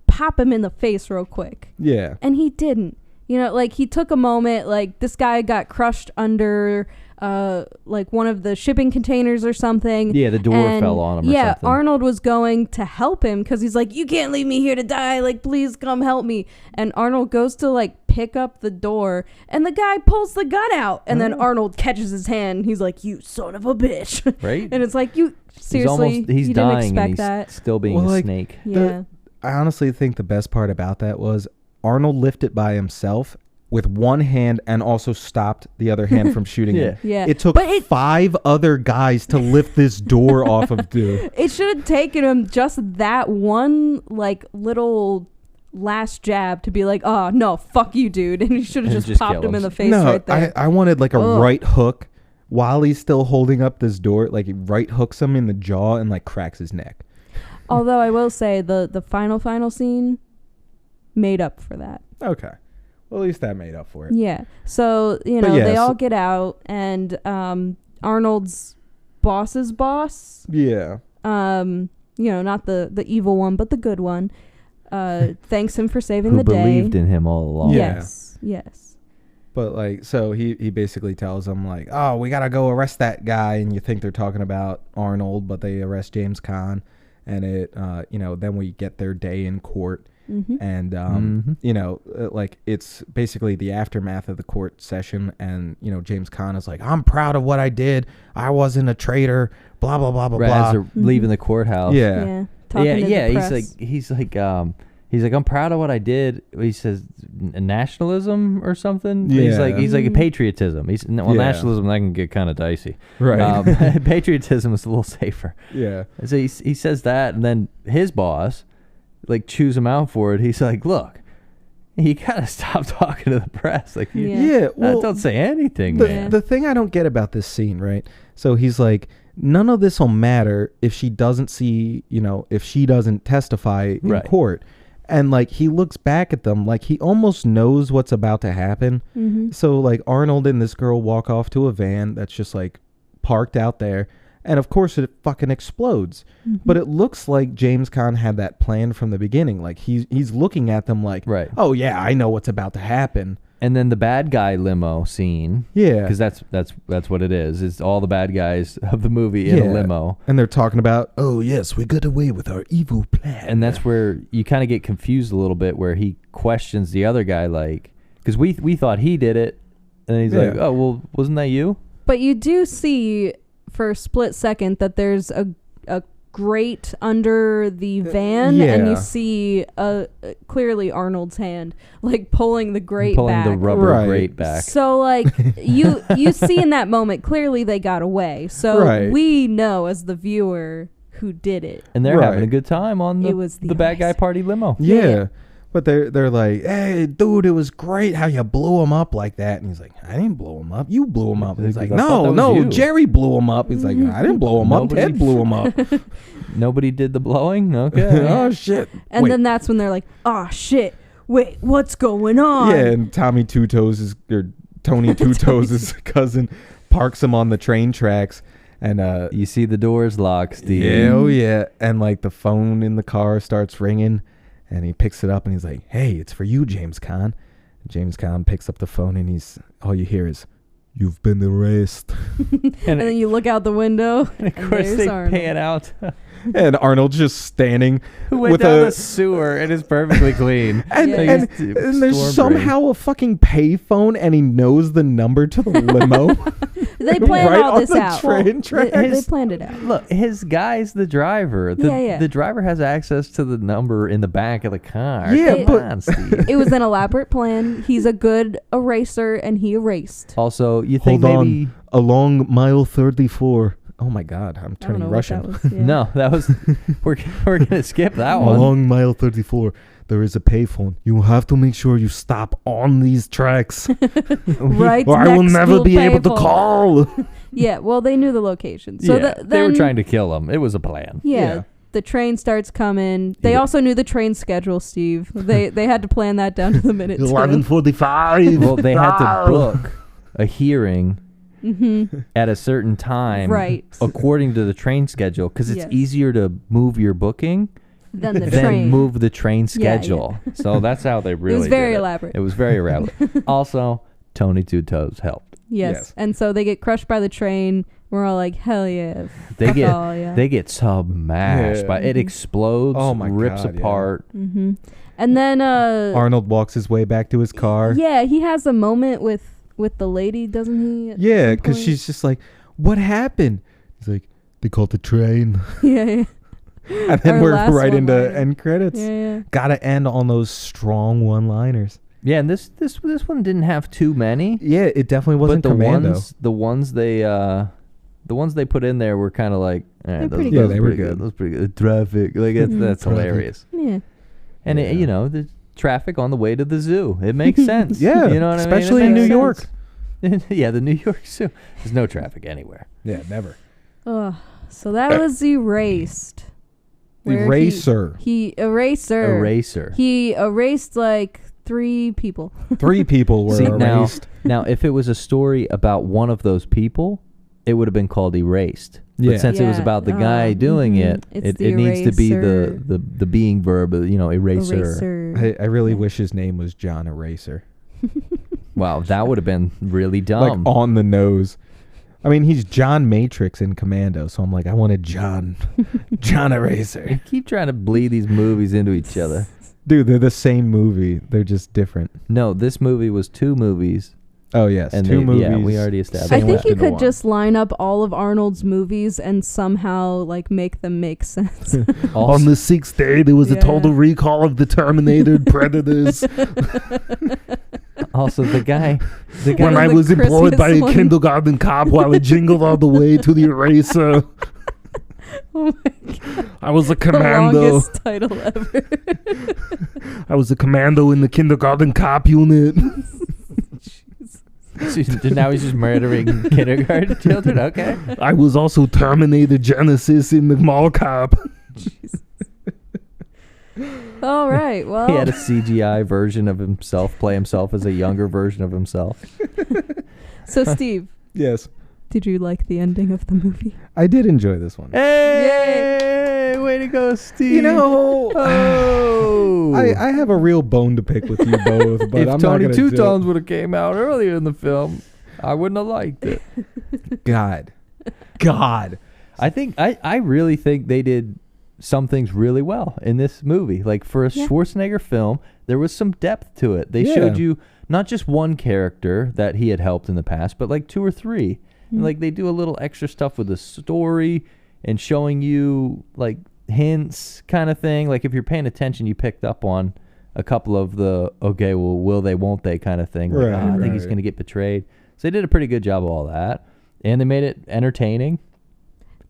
pop him in the face real quick.
Yeah,
and he didn't. You know, like, he took a moment, like, this guy got crushed under, like, one of the shipping containers or something.
Yeah, the door fell on him or something. Yeah,
Arnold was going to help him because he's like, you can't leave me here to die. Like, please come help me. And Arnold goes to, like, pick up the door, and the guy pulls the gun out. And then Arnold catches his hand. He's like, you son of a bitch.
Right?
And it's like, you, seriously,
he's
you
dying
didn't expect
and he's
that.
Still being a snake.
Yeah.
I honestly think the best part about that was Arnold lifted by himself with one hand and also stopped the other hand from shooting him.
Yeah.
It took 5 other guys to lift this door off of dude.
It should have taken him just that one, like, little last jab to be like, oh, no, fuck you, dude. And he should have just popped him in the face right there.
I wanted, like, a right hook while he's still holding up this door. Like, he right hooks him in the jaw and, like, cracks his neck.
Although I will say the final scene made up for that.
Okay. Well, at least that made up for it.
Yeah. So, they all get out, and Arnold's boss's boss.
Yeah.
Not the evil one, but the good one. Thanks him for saving the day.
Who believed in him all along.
Yeah.
Yes.
But, like, so he basically tells them, like, oh, we got to go arrest that guy. And you think they're talking about Arnold, but they arrest James Caan. And then we get their day in court. Mm-hmm. And, like, it's basically the aftermath of the court session. And, James Caan is like, I'm proud of what I did. I wasn't a traitor, blah, blah, blah, blah, blah.
As they're leaving the courthouse.
Yeah.
Talking to the press.
He's like, I'm proud of what I did. He says nationalism or something.
Yeah.
He's like patriotism. Nationalism, that can get kind of dicey.
Right.
Patriotism is a little safer.
Yeah.
So he says that, and then his boss, like, chews him out for it. He's like, look, you gotta stop talking to the press. Like, don't say anything, man.
The thing I don't get about this scene, right? So he's like, none of this will matter if she doesn't if she doesn't testify in court. And, like, he looks back at them like he almost knows what's about to happen. Mm-hmm. So, like, Arnold and this girl walk off to a van that's just, like, parked out there. And, of course, it fucking explodes. Mm-hmm. But it looks like James Caan had that plan from the beginning. Like, he's looking at them like, oh, yeah, I know what's about to happen.
And then the bad guy limo scene.
Yeah.
Because that's what it is. It's all the bad guys of the movie in a limo.
And they're talking about, oh, yes, we got away with our evil plan.
And that's where you kind of get confused a little bit, where he questions the other guy, like, because we thought he did it. And he's like, oh, well, wasn't that you?
But you do see for a split second that there's a grate under the van, and you see clearly Arnold's hand like pulling the grate
pulling
back.
the rubber grate back.
So like you see in that moment clearly they got away. So we know as the viewer who did it.
And they're having a good time on the bad guy party limo.
Yeah. But they're like, hey, dude, it was great how you blew him up like that. And he's like, I didn't blow him up. You blew him up. And he's like, no, Jerry blew him up. He's like, I didn't blow him up. Ted blew him up.
Nobody did the blowing? Okay.
Oh, shit.
And then that's when they're like, oh, shit. Wait, what's going on?
Yeah, and Tony Two Toes' cousin parks him on the train tracks. And
you see the doors locked, Steve.
Yeah, oh, yeah. And like the phone in the car starts ringing. And he picks it up and he's like, hey, it's for you, James Caan. And James Caan picks up the phone and all you hear is, you've been erased.
and then you look out the window.
And of course they pan out.
And Arnold's just standing.
Who went down the sewer and is perfectly clean.
and there's somehow a fucking payphone and he knows the number to the limo.
They planned all this out.
They
planned it out.
Look, his guy's the driver. The driver has access to the number in the back of the car.
Yeah,
Come on, Steve.
It was an elaborate plan. He's a good eraser, and he erased.
Also, you think maybe
along mile 34. Oh my God, I'm turning Russian.
That was,
No, that was we're gonna skip that one.
Along mile 34, there is a payphone. You have to make sure you stop on these tracks,
right?
Or I will never be able to call.
Yeah, well, they knew the location, so
they were trying to kill him. It was a plan.
Yeah. The train starts coming. They also knew the train schedule, Steve. They had to plan that down to the minute.
11:45.
Well, they had to book a hearing. At a certain time,
right?
According to the train schedule, because it's easier to move your booking
than
move the train schedule. Yeah. So that's how they really.
It was very elaborate.
It was very elaborate. Also, Tony Two Toes helped.
Yes, and so they get crushed by the train. We're all like, hell yeah!
They get smashed by it. Explodes.
Oh my
rips
God,
apart.
Yeah. And then
Arnold walks his way back to his car.
Yeah, he has a moment with the lady, doesn't he?
Yeah, because she's just like, what happened? He's like, they called the train.
Yeah.
And then we're right into end credits.
Yeah.
Gotta end on those strong one-liners.
Yeah, and this one didn't have too many.
Yeah, it definitely wasn't Commando.
The ones they put in there were kind of like,
they
were good.
Those pretty good. Traffic, like that's hilarious.
Yeah.
And the traffic on the way to the zoo. It makes sense.
Yeah,
you know what I mean?
Especially in New York.
Yeah, the New York Zoo. There's no traffic anywhere.
Yeah, never.
So that was Erased.
Eraser.
Eraser. He erased like 3 people.
3 people were erased.
Now, if it was a story about one of those people, it would have been called Erased.
Yeah.
But since it was about the guy doing it needs to be the being verb, eraser.
I really wish his name was John Eraser.
Wow, that would have been really dumb.
Like on the nose. I mean, he's John Matrix in Commando, so I'm like, I wanted John Eraser.
You keep trying to bleed these movies into each other.
Dude, they're the same movie. They're just different.
No, this movie was 2 movies.
Oh, yes.
And
2 movies.
Yeah, we already established
I think you could just line up all of Arnold's movies and somehow like make them make sense.
On the 6th day, there was a total recall of the Terminator Predators.
Also, the guy
when I was employed by a kindergarten cop while I jingled all the way to the eraser.
Oh my God.
I was a commando.
The longest title ever.
I was a commando in the kindergarten cop unit.
Now he's just murdering kindergarten children. Okay.
I was also Terminator Genesis in the mall cop.
Jesus. All right. Well,
he had a CGI version of himself play himself as a younger version of himself.
So, Steve.
Yes.
Did you like the ending of the movie?
I did enjoy this one.
Hey! Way to go, Steve.
You know,
Oh.
I have a real bone to pick with you both, but
if
I'm
Tony
not
Two
going to
Tones would have came out earlier in the film, I wouldn't have liked it.
God.
I think I really think they did some things really well in this movie. Like for a Schwarzenegger film, there was some depth to it. They showed you not just one character that he had helped in the past, but like 2 or 3. And like they do a little extra stuff with the story and showing you like hints kind of thing. Like if you're paying attention, you picked up on a couple of the okay, well, will they, won't they kind of thing. Like, I think he's going to get betrayed. So they did a pretty good job of all that, and they made it entertaining.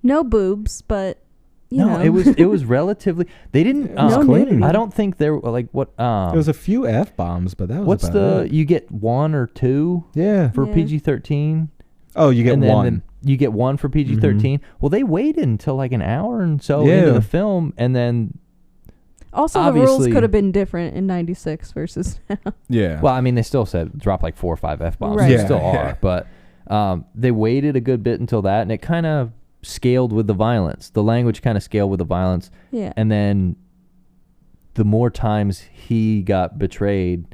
No boobs, but you know.
it was relatively. They didn't.
No nudity.
I don't think there were like what.
There was a few F-bombs, but that was
What's
about it.
you get 1 or 2?
Yeah.
For
Yeah.
PG-13.
Oh, you get
And
one.
then you get 1 for PG-13. Well, they waited until like an hour and so into the film, and then
Also, the rules
obviously-
could have been different in '96 versus now.
Yeah.
well, I mean, they still said drop like 4 or 5 F-bombs.
Right.
They
Yeah,
still
yeah.
are, but they waited a good bit until that, and it kind of scaled with the violence. The language kind of scaled with the violence,
Yeah.
and then the more times he got betrayed,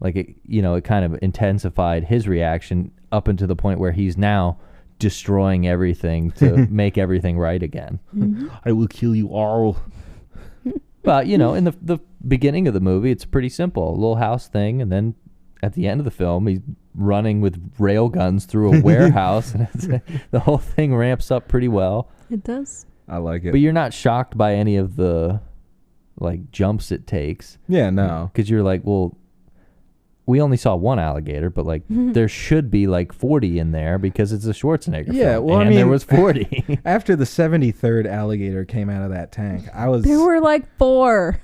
like it kind of intensified his reaction up into the point where he's now destroying everything to make everything right again.
I will kill you all.
But in the beginning of the movie, it's pretty simple, a little house thing, and then at the end of the film, he's running with rail guns through a warehouse, and the whole thing ramps up pretty well.
It does.
I like it.
But you're not shocked by any of the like jumps it takes,
Yeah, no.
because you're like, well, we only saw 1 alligator, but like there should be like 40 in there because it's a Schwarzenegger
Yeah,
film,
well, I
and there
mean-
was 40.
After the 73rd alligator came out of that tank, I was...
There were like 4.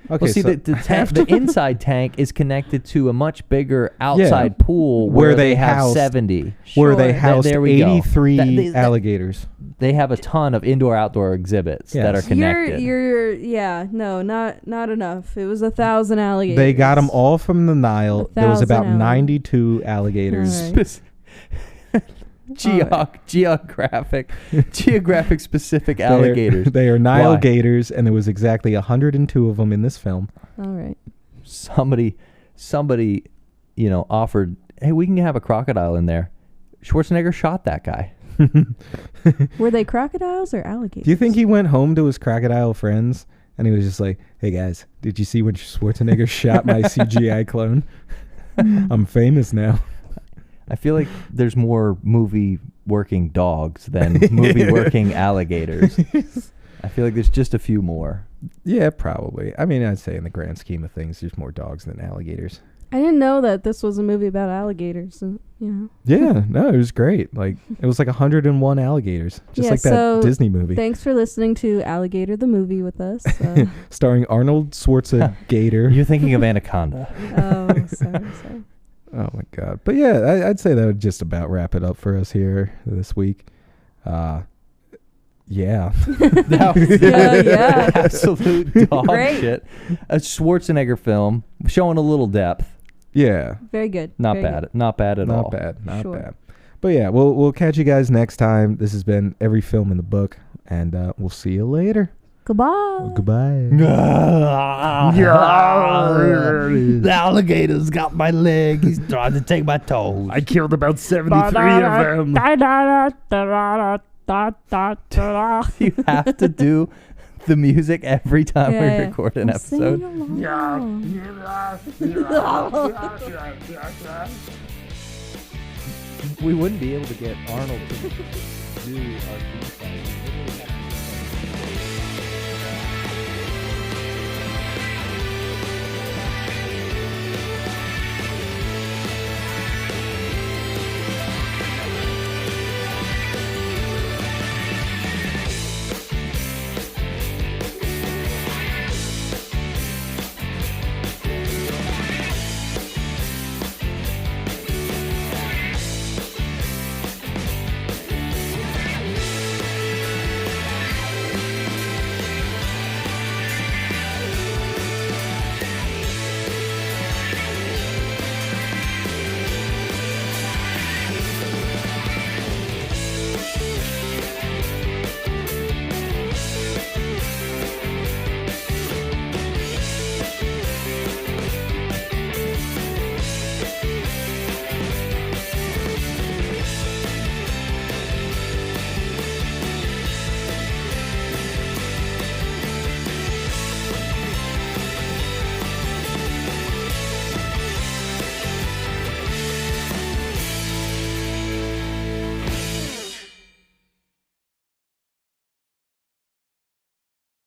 Okay,
Well, see,
so
the inside tank is connected to a much bigger outside pool
Where
where
they
they have
housed-
70.
where they
Sure.
housed
There we go.
83
That-
alligators.
They have a ton of indoor-outdoor exhibits that are
Yes.
connected.
Not enough. It was 1,000 alligators.
They got them all from the Nile. There was
1,000
about
alligators.
92 alligators.
All right.
Geographic specific
They are-
alligators.
They are Nile
Why?
gators, and there was exactly 102 of them in this film.
All right.
Somebody, offered, hey, we can have a crocodile in there. Schwarzenegger shot that guy.
Were they crocodiles or alligators?
Do you think he went home to his crocodile friends and he was just like, "Hey guys, did you see when Schwarzenegger shot my CGI clone? I'm famous now."
I feel like there's more movie working dogs than movie working alligators. I feel like there's just a few more.
Yeah, probably. I mean, I'd say in the grand scheme of things, there's more dogs than alligators.
I didn't know that this was a movie about alligators.
Yeah, no, it was great. Like, it was like 101 alligators, just
Yeah,
like that
so
Disney movie.
Thanks for listening to Alligator the movie with us.
Starring Arnold Schwarzenegger.
You're thinking of Anaconda.
Oh, sorry.
Oh my God! But yeah, I'd say that would just about wrap it up for us here this week. Yeah.
Yeah.
Absolute dog
Great.
shit. A Schwarzenegger film showing a little depth.
Yeah.
Very good.
Not
Very
bad.
good.
Not bad at all.
Not bad. Not
Sure.
bad. But yeah, we'll catch you guys next time. This has been Every Film in the Book, and we'll see you later.
Goodbye.
Goodbye.
The alligator's got my leg. He's trying to take my toes.
I killed about 73 of them.
You have to do the music every time we
Yeah.
record an
I'm singing
episode.
along.
We wouldn't be able to get Arnold to do our theme song.